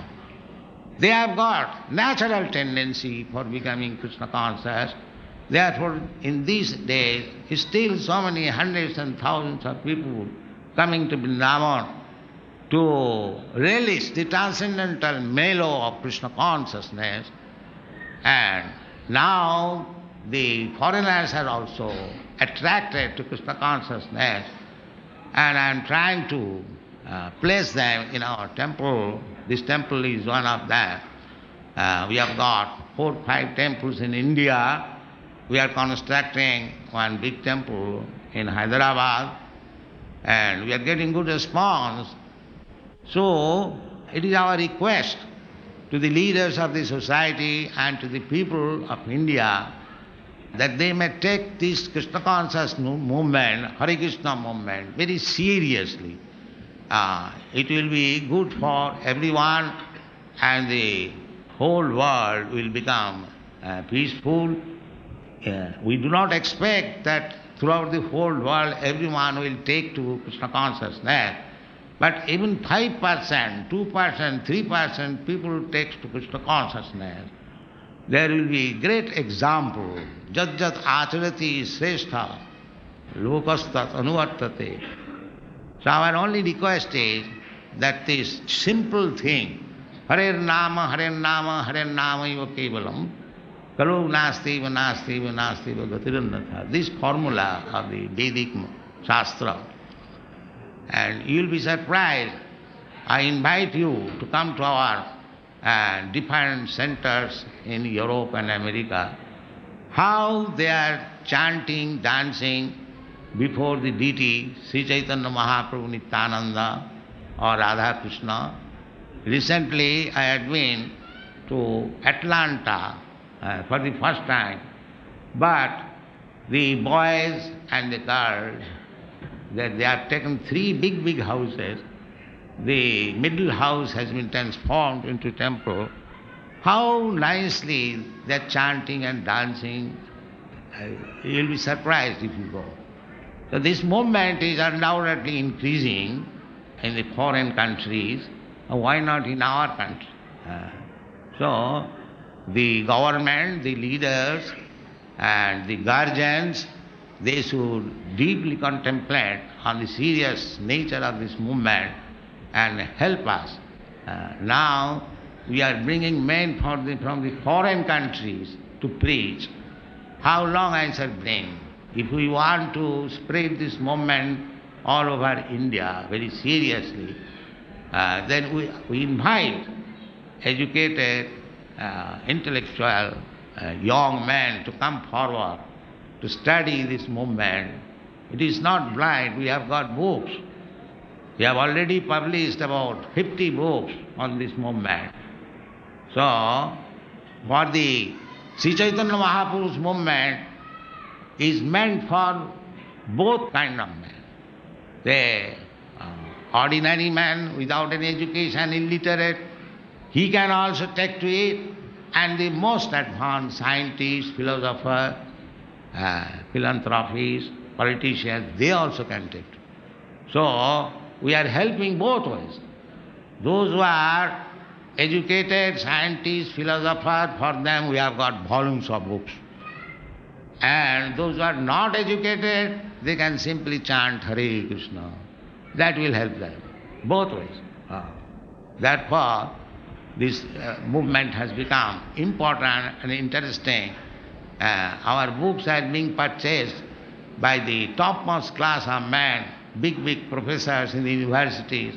They have got natural tendency for becoming Krishna conscious. Therefore, in these days, still so many hundreds and thousands of people coming to Vrindavan to relish the transcendental mellow of Krishna consciousness. And now the foreigners are also attracted to Krishna consciousness, and I am trying to place them in our temple. This temple is one of them. We have got 4 or 5 temples in India. We are constructing one big temple in Hyderabad, and we are getting good response. So, it is our request to the leaders of the society and to the people of India that they may take this Krishna conscious movement, Hare Krishna movement, very seriously. It will be good for everyone, and the whole world will become peaceful. We do not expect that throughout the whole world everyone will take to Krishna consciousnat, but even 5%, 2%, 3% people take to Krishna consciousness. There will be great example. Jat jat acharati srestha lokastat anuvartate. So our only request is that this simple thing, Hare Nama, Hare Nama, Hare Nama iva kevalam, kalu nasti va nasti va nasti va gatirannatha. This formula of the Vedic Shastra. And you will be surprised. I invite you to come to our different centers in Europe and America, how they are chanting, dancing before the deity, Sri Chaitanya Mahaprabhu Nityananda or Radha Krishna. Recently I had been to Atlanta for the first time, but the boys and the girls, they have taken 3 big houses. The middle house has been transformed into temple. How nicely they are chanting and dancing. You will be surprised if you go. So this movement is undoubtedly increasing in the foreign countries. Why not in our country? So the government, the leaders and the guardians, they should deeply contemplate on the serious nature of this movement and help us. Now we are bringing men from the foreign countries to preach. How long I shall bring? If we want to spread this movement all over India very seriously, then we invite educated, intellectual, young men to come forward to study this movement. It is not blind, we have got books. We have already published about 50 books on this movement. So, for the Sri Chaitanya Mahaprabhu's movement is meant for both kind of men. The ordinary man without any education, illiterate, he can also take to it, and the most advanced scientists, philosophers, philanthropists, politicians, they also can take to it. So, we are helping both ways. Those who are educated, scientists, philosophers, for them we have got volumes of books. And those who are not educated, they can simply chant Hare Krishna. That will help them, both ways. Therefore, this movement has become important and interesting. Our books are being purchased by the topmost class of men, big professors in the universities.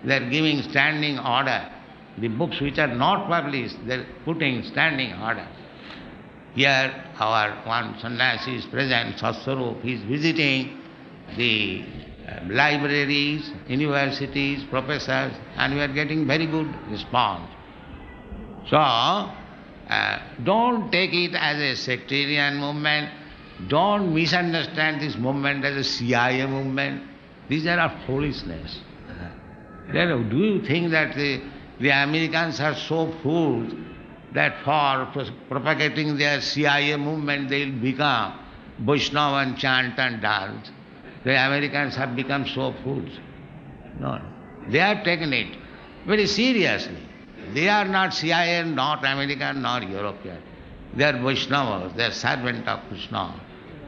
They are giving standing order. The books which are not published, they are putting standing order. Here our one sannyasi is present, Satswarup, he is visiting the libraries, universities, professors, and we are getting very good response. So, don't take it as a sectarian movement. Don't misunderstand this movement as a CIA movement. These are all foolishness. Do you think that the Americans are so fools that for propagating their CIA movement they will become Vaishnava and chant and dance? The Americans have become so fools. No, they have taken it very seriously. They are not CIA, not American, nor European. They are Vaishnavas, they are servants of Krishna.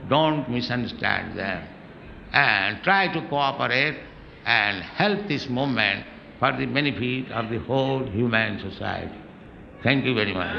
Don't misunderstand them. And try to cooperate and help this movement for the benefit of the whole human society. Thank you very much.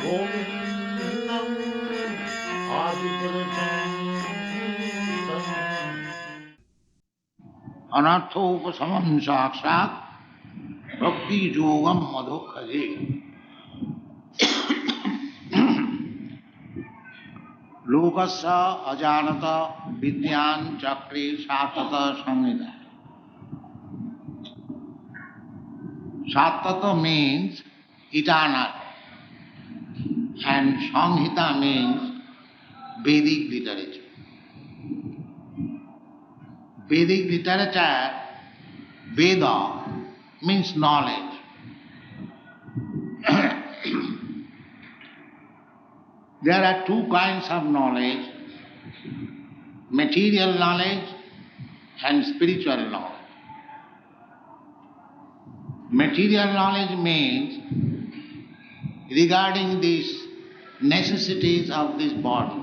Om anartho upasamam sakshat bhakti yogam madhokhaje. Lokasya ajanata vidyan chakri satata samhita. Satata means eternal and Samhita means Vedic literature. Vedic literature, Veda means knowledge. There are two kinds of knowledge, material knowledge and spiritual knowledge. Material knowledge means regarding these necessities of this body.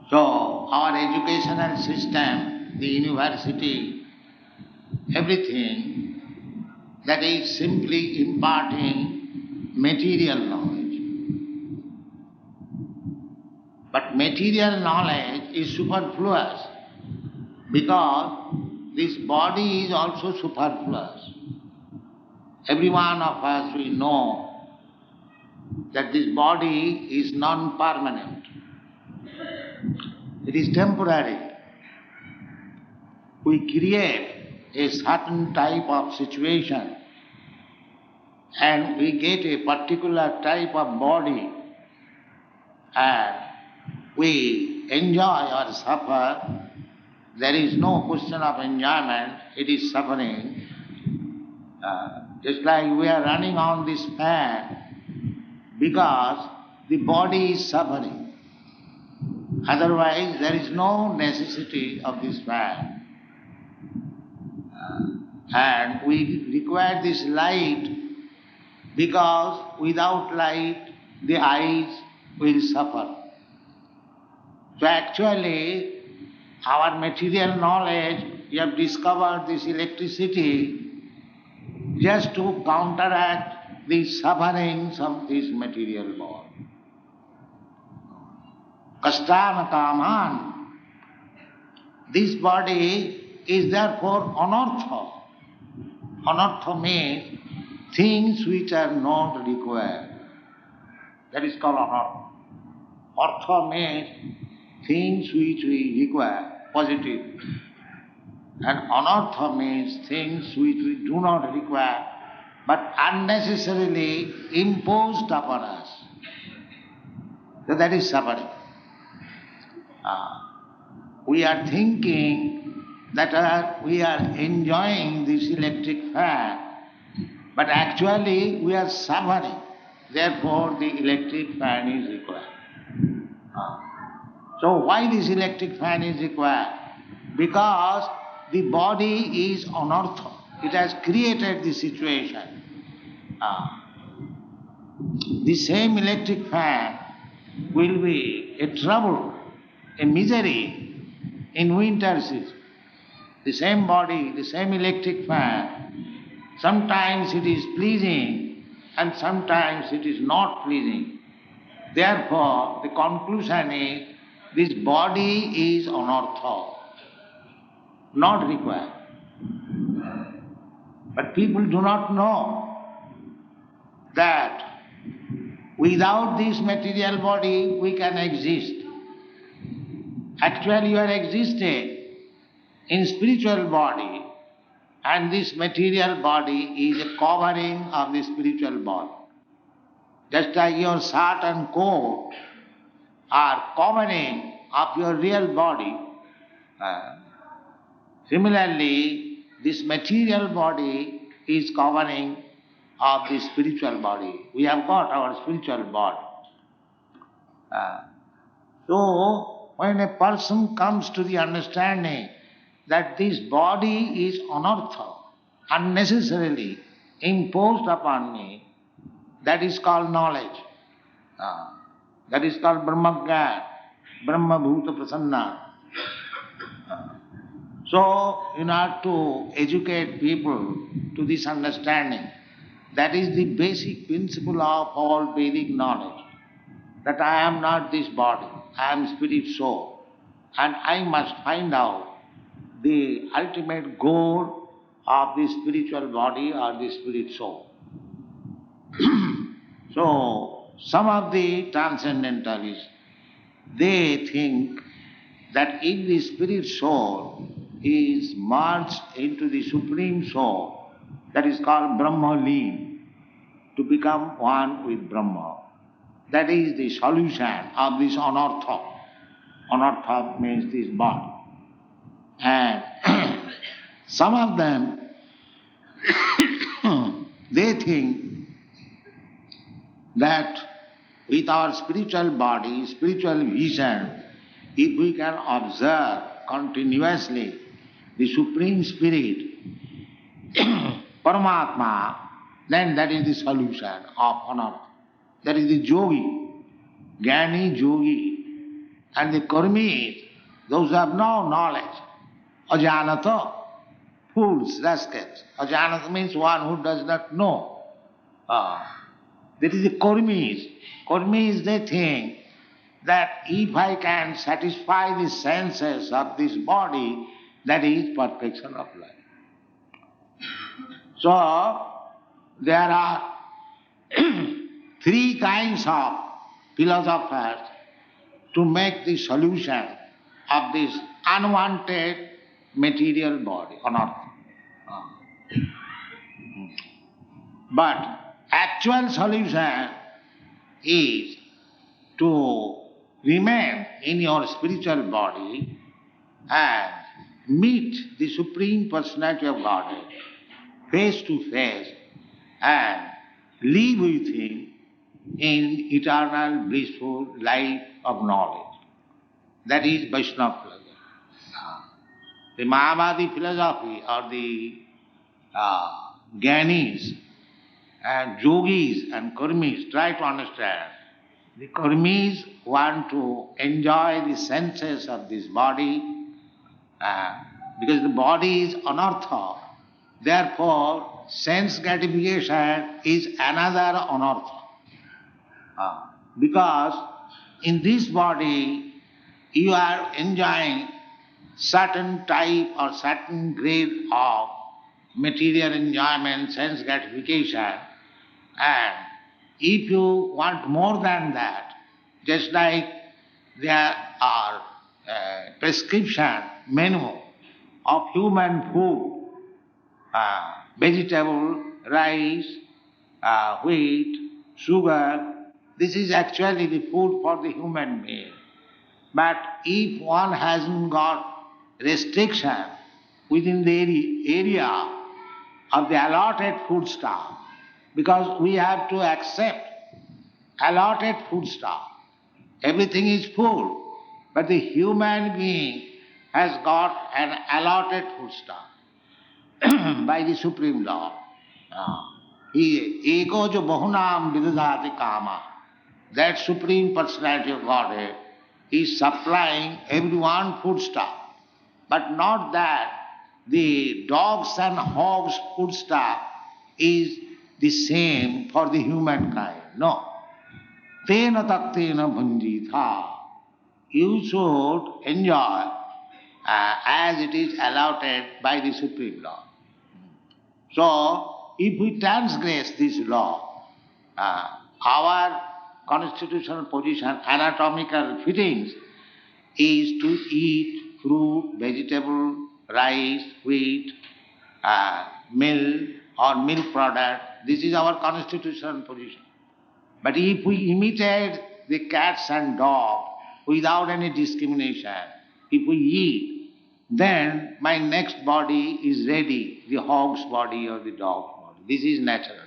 So, our educational system, the university, everything, that is simply imparting material knowledge. But material knowledge is superfluous because this body is also superfluous. Every one of us, we know that this body is non-permanent. It is temporary. We create a certain type of situation and we get a particular type of body and we enjoy or suffer. There is no question of enjoyment, it is suffering. Just like we are running on this fan because the body is suffering. Otherwise, there is no necessity of this fan. And we require this light because without light, the eyes will suffer. So actually, our material knowledge, we have discovered this electricity just to counteract the sufferings of this material body. Kashtana kaman. This body is therefore anartha. Anartha means things which are not required. That is called anartha. Artha means things which we require, positive. And anartha means things which we do not require but unnecessarily imposed upon us. So that is suffering. We are thinking that we are enjoying this electric fan, but actually we are suffering. Therefore the electric fan is required. So why this electric fan is required? Because the body is anartha. It has created the situation. The same electric fan will be a trouble, a misery in winter season. The same body, the same electric fan, sometimes it is pleasing and sometimes it is not pleasing. Therefore, the conclusion is this body is anartha, not required. But people do not know that without this material body we can exist. Actually you are existing in spiritual body and this material body is a covering of the spiritual body. Just like your shirt and coat are covering of your real body, similarly this material body is covering of the spiritual body. We have got our spiritual body. So when a person comes to the understanding that this body is anartha, unnecessarily imposed upon me, that is called knowledge. That is called Brahmagyan, Brahma Bhuta Prasanna. So, in order to educate people to this understanding, that is the basic principle of all Vedic knowledge, that I am not this body. I am spirit soul, and I must find out the ultimate goal of the spiritual body or the spirit soul. So, some of the transcendentalists, they think that if the spirit soul is merged into the supreme soul, that is called Brahma-Leen, to become one with Brahma. That is the solution of this anartha. Anartha means this body. And some of them, they think that with our spiritual body, spiritual vision, if we can observe continuously the Supreme Spirit, Paramatma, then that is the solution of anartha. That is the yogi, jnani yogi, and the karmis, those who have no knowledge, ajanata, fools, rascals. Ajanata means one who does not know. That is the karmis. Karmis, they think that if I can satisfy the senses of this body, that is perfection of life. So, there are three kinds of philosophers to make the solution of this unwanted material body, anartha. But actual solution is to remain in your spiritual body and meet the Supreme Personality of Godhead face to face and live with Him in eternal blissful life of knowledge. That is Vaishnava philosophy. The Mayavadi philosophy or the Jnanis and yogis and karmis try to understand. The karmis want to enjoy the senses of this body because the body is anartha. Therefore, sense gratification is another anartha. Because in this body you are enjoying certain type or certain grade of material enjoyment, sense gratification, and if you want more than that, just like there are prescription menu of human food, vegetable, rice, wheat, sugar, this is actually the food for the human being. But if one hasn't got restriction within the area of the allotted food stuff, because we have to accept allotted food stuff. Everything is full, but the human being has got an allotted food stuff by the Supreme Lord. Eko jo bahunam vidadati kama. That Supreme Personality of Godhead is supplying everyone food stuff. But not that the dogs and hogs food stuff is the same for the humankind. No. Tena taktena bhanjitha. You should enjoy as it is allotted by the Supreme Lord. So, if we transgress this law, our constitutional position, anatomical fittings, is to eat fruit, vegetable, rice, wheat, milk or milk product. This is our constitutional position. But if we imitate the cats and dogs without any discrimination, if we eat, then my next body is ready, the hog's body or the dog's body. This is natural.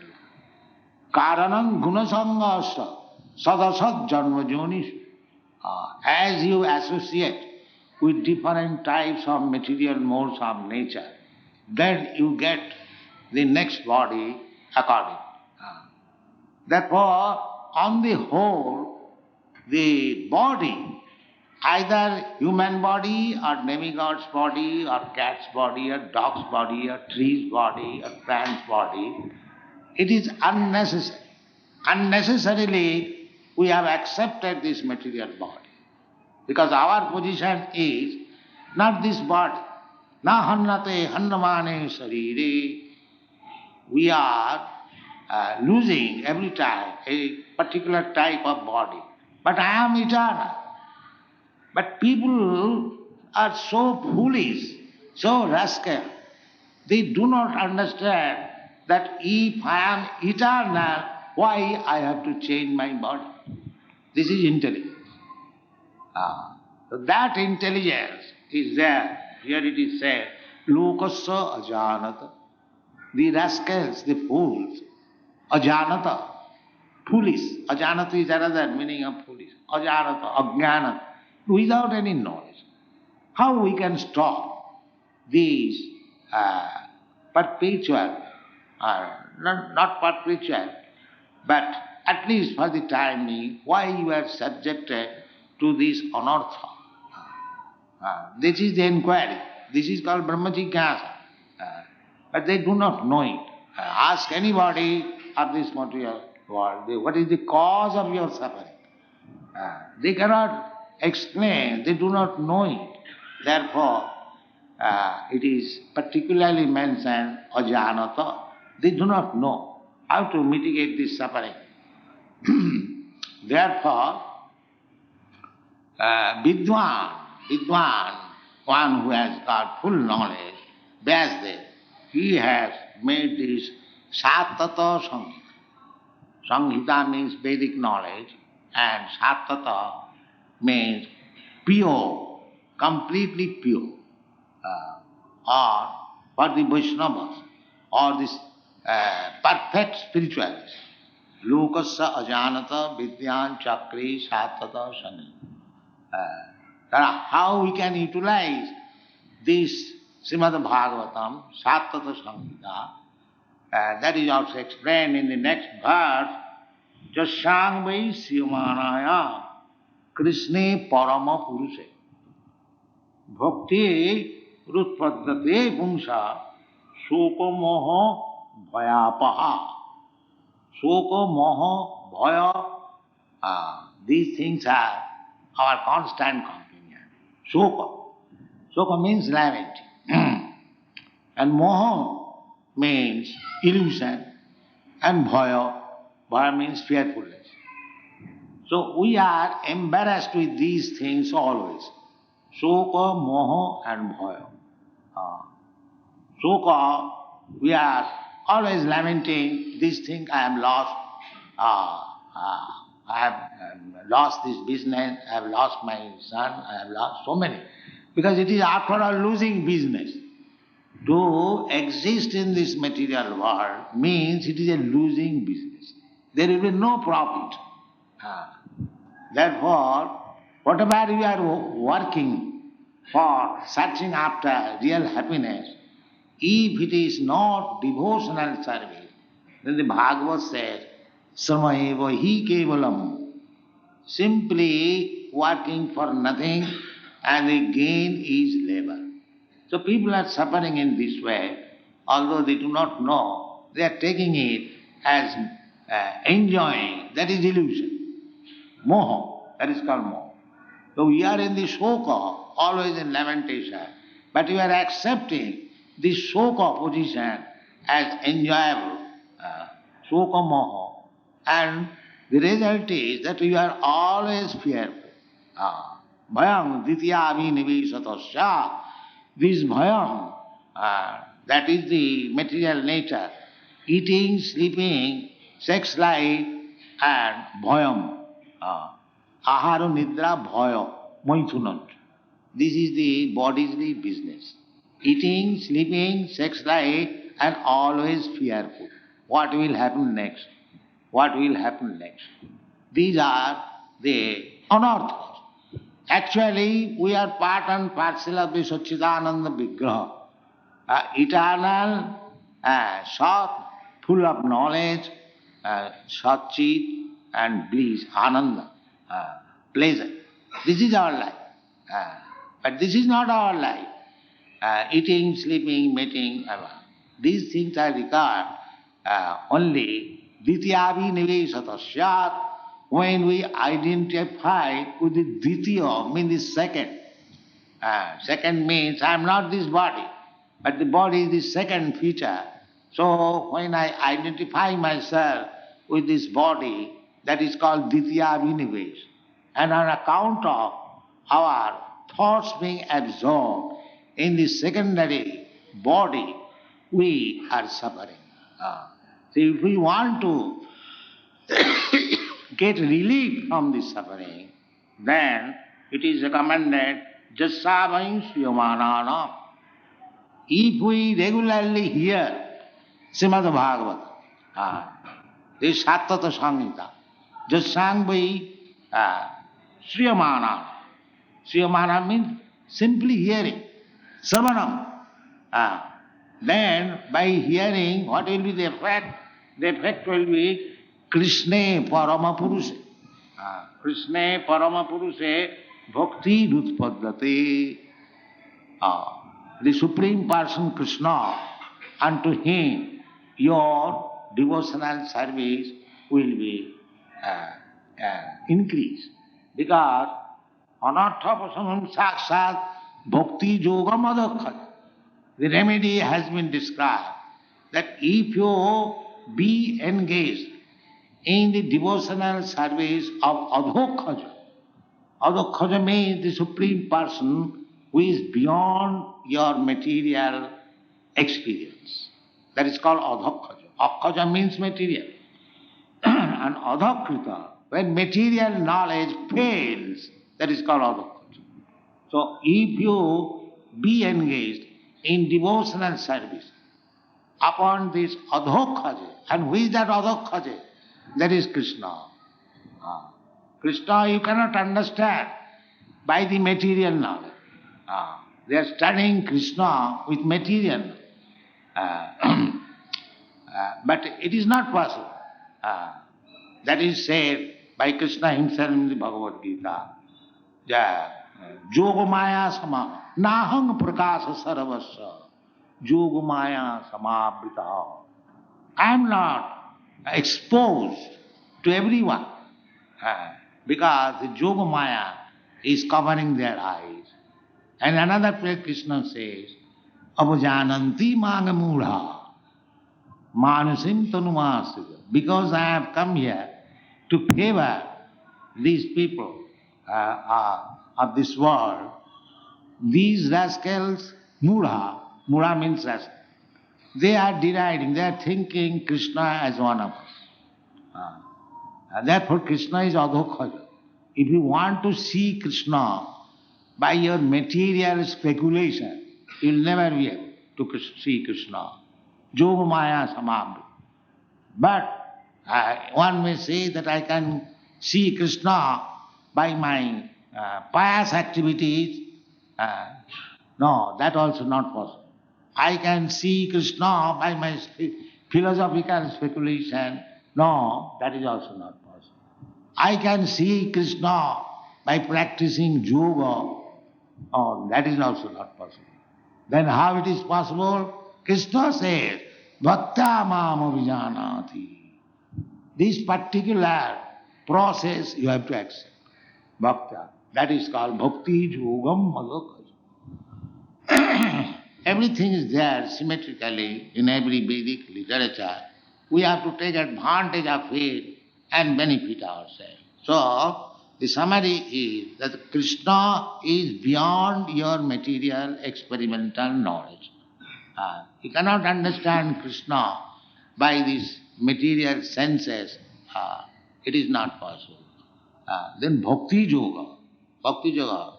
Karanam gunasangasa sadasat janma jonis. As you associate with different types of material modes of nature, then you get the next body according. Therefore, on the whole, the body, either human body or demigod's body or cat's body or dog's body or tree's body or plant's body, it is unnecessary. Unnecessarily, we have accepted this material body. Because our position is not this body. Na hannate hannamane sarire. We are losing every time a particular type of body. But I am eternal. But people are so foolish, so rascal. They do not understand that if I am eternal, why I have to change my body? This is intelligence. So that intelligence is there. Here it is said, Lokasya ajanata. The rascals, the fools, ajanata, foolish. Ajanata is another meaning of foolish. Ajanata, ajnana, without any knowledge. How we can stop these perpetual, not perpetual, but at least for the time being, why you are subjected to this anartha? This is the inquiry. This is called Brahma Jigyasa. But they do not know it. Ask anybody of this material world, what is the cause of your suffering? They cannot explain, they do not know it. Therefore, it is particularly mentioned ajanata. They do not know how to mitigate this suffering. Therefore, Vidwan, one who has got full knowledge, Vyasdev, he has made this Sattata Samhita. Samhita means Vedic knowledge, and Sattata means pure, completely pure. Or for the Vaishnavas, or this perfect spiritualist. Lokasya ajanata vidyan chakri sattata sani. How we can utilize this Srimad-Bhagavatam, Sattata Samhita, that is also explained in the next verse, Jasyang vai siyamanaya Krishne parama purushe bhakti rutpadate pumsa shoko moho bhayapaha. Shoko moho bhaya, these things are our constant companion. Shoko. Shoko means lamenting. And moho means illusion. And bhaya, bhaya means fearfulness. So we are embarrassed with these things always. Shoka, moho and bhaya. Shoka, we are always lamenting, this thing I am lost, I have lost this business, I have lost my son, I have lost so many. Because it is after all losing business. To exist in this material world means it is a losing business. There will be no profit. Therefore, whatever you are working for, searching after real happiness, if it is not devotional service, then the Bhagavad says, Samaeva hi kevalam, simply working for nothing and the gain is labor. So people are suffering in this way, although they do not know, they are taking it as enjoying, that is illusion. Moha, that is called moha. So we are in the shoka, always in lamentation, but we are accepting this shoka position as enjoyable, shoka moha, and the result is that we are always fearful. Bhayam ditya avinivesatasya, this bhayam, that is the material nature, eating, sleeping, sex life, and bhayam, ahara nidra bhaya, maithunat. This is the bodily business. Eating, sleeping, sex life, and always fearful. What will happen next? What will happen next? These are the anarthas. Actually, we are part and parcel of the Satchidananda Vigraha. Eternal, Sat, full of knowledge, Satchit and bliss, Ananda, pleasure. This is our life. But this is not our life. Eating, sleeping, mating, these things I regard only Dityavi Nivesatasya, when we identify with the Dvitiya, means the second. Second means I am not this body, but the body is the second feature. So when I identify myself with this body, that is called Dvitiya Vinivesh. And on account of our thoughts being absorbed in the secondary body, we are suffering. So if we want to get relief from this suffering, then it is recommended jasavayim sriyamananam. If we regularly hear Srimad-Bhagavatam, this Sattata Samhita, jasangvai sriyamanam. Sriyamana means simply hearing, savanam. Then by hearing, what will be the effect? The effect will be Krishna Parama Purushe. Krishna Parama Purushe Bhakti Rutpaddate. The Supreme Person Krishna, unto him your devotional service will be increased. Because anartha pasamam sakshat bhakti yogam adakkhata. The remedy has been described that if you be engaged in the devotional service of adhokhaja, adhokhaja means the Supreme Person who is beyond your material experience. That is called adhokhaja. Akhaja means material. And adhakrita, when material knowledge fails, that is called adhokhaja. So if you be engaged in devotional service upon this adhokhaja, and who is that adhokhaja? That is Krishna. Krishna you cannot understand by the material knowledge. They are studying Krishna with material. But it is not possible. That is said by Krishna himself in the Bhagavad Gita. Yogamaya sama nahang prakasa sarvasya yogamaya samabrita. I am not exposed to everyone because the yogamaya is covering their eyes. And another place Krishna says, Avajananti mangamudha manusim tanumasita. Because I have come here to favor these people of this world, these rascals, mudha means rascal, they are deriding, they are thinking Krishna as one of us. And therefore Krishna is adhokhaja. If you want to see Krishna by your material speculation, you will never be able to see Krishna. Yogamaya samabhri. But one may say that I can see Krishna by my pious activities. No, that also not possible. I can see Krishna by my philosophical speculation. No, that is also not possible. I can see Krishna by practicing yoga. Oh, that is also not possible. Then how it is possible? Krishna says, Bhakta mam avijanati. This particular process you have to accept. Bhakta. That is called bhakti yogam madhokhaja. Everything is there symmetrically in every Vedic literature. We have to take advantage of it and benefit ourselves. So, the summary is that Krishna is beyond your material experimental knowledge. You cannot understand Krishna by these material senses. It is not possible. Then bhakti yoga. Bhakti yoga.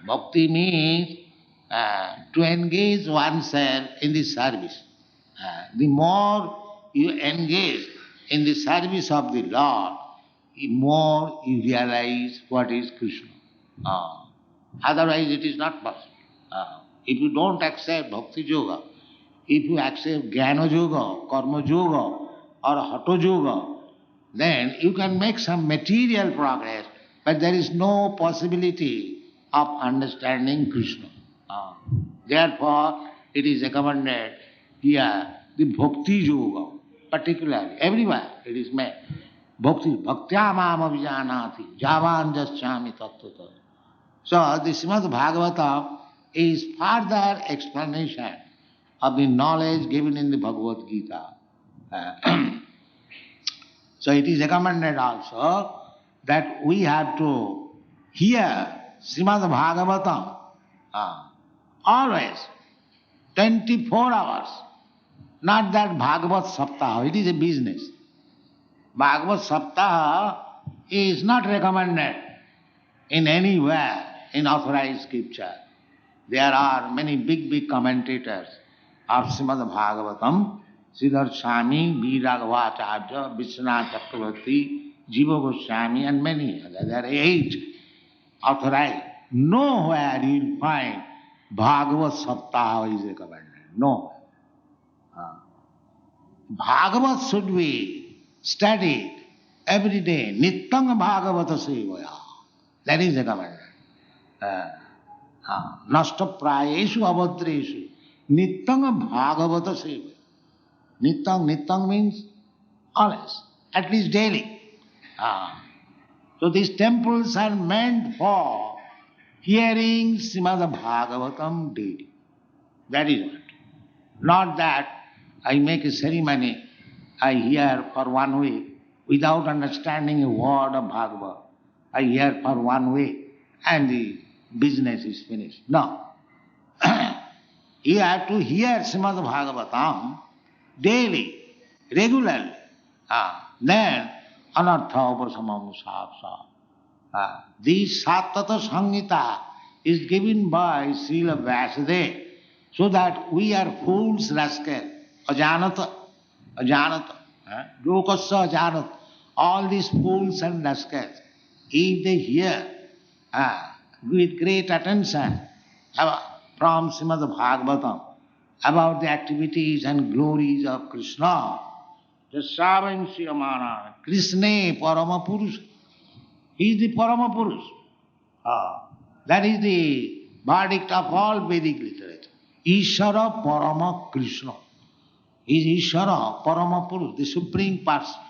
Bhakti means to engage oneself in the service. The more you engage in the service of the Lord, the more you realize what is Krishna. Otherwise it is not possible. If you don't accept bhakti yoga, if you accept jnana yoga, karma yoga or hatha yoga, then you can make some material progress, but there is no possibility of understanding Krishna. Therefore, it is recommended here the bhakti yoga, particularly everywhere it is made. bhaktya mam abhijanati, javan jasyami tattvata. So the Srimad-Bhagavatam is further explanation of the knowledge given in the Bhagavad Gita. So it is recommended also that we have to hear Srimad-Bhagavatam always, 24 hours. Not that Bhagavat Saptaha, it is a business. Bhagavat Saptaha is not recommended in anywhere in authorized scripture. There are many big commentators of Srimad-Bhagavatam, Srila Swami, Viragavacharya, Vishwanath Chakravarti, Jiva Goswami and many others. There are 8 authorized. Nowhere you will find Bhagavat Saptaha is recommended. No. Bhagavat should be studied every day. Nityam Bhagavata Sevaya. That is recommended. Nasta prayeshu avadreshu. Nityam Bhagavata Sevaya. Nityam means always, at least daily. So these temples are meant for hearing Srimad-Bhagavatam daily. That is what. Not that I make a ceremony, I hear for 1 week without understanding a word of Bhagavad. I hear for 1 week and the business is finished. No. You have to hear Srimad-Bhagavatam daily, regularly. Then anartha upasamam sapsa. This Sattata Samhita is given by Srila Vyasadeva so that we are fools, rascal, ajanata, lokasya ajanata. All these fools and rascals, if they hear with great attention from Srimad-Bhagavatam about the activities and glories of Krishna, Jasyavan Sriyamana, Krishna Parama Purusha. He is the Parama Purusha. That is the verdict of all Vedic literature. Ishara Parama Krishna. He is Ishara Parama Purusha, the Supreme Person.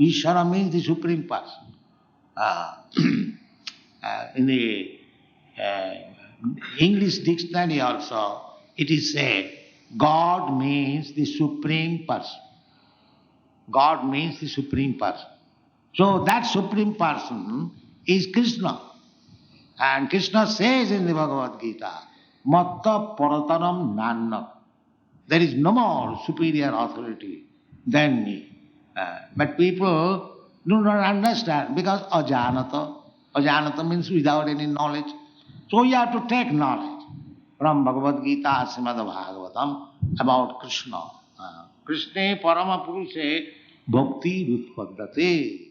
Ishara means the Supreme Person. In the English dictionary also, it is said, God means the Supreme Person. God means the Supreme Person. So that Supreme Person is Krishna. And Krishna says in the Bhagavad Gita, Matta Parataram Nanna. There is no more superior authority than me. But people do not understand because ajanata. Ajanata means without any knowledge. So you have to take knowledge from Bhagavad Gita, Srimad-Bhagavatam about Krishna. Krishna Parama Purushe Bhakti Utpaddate.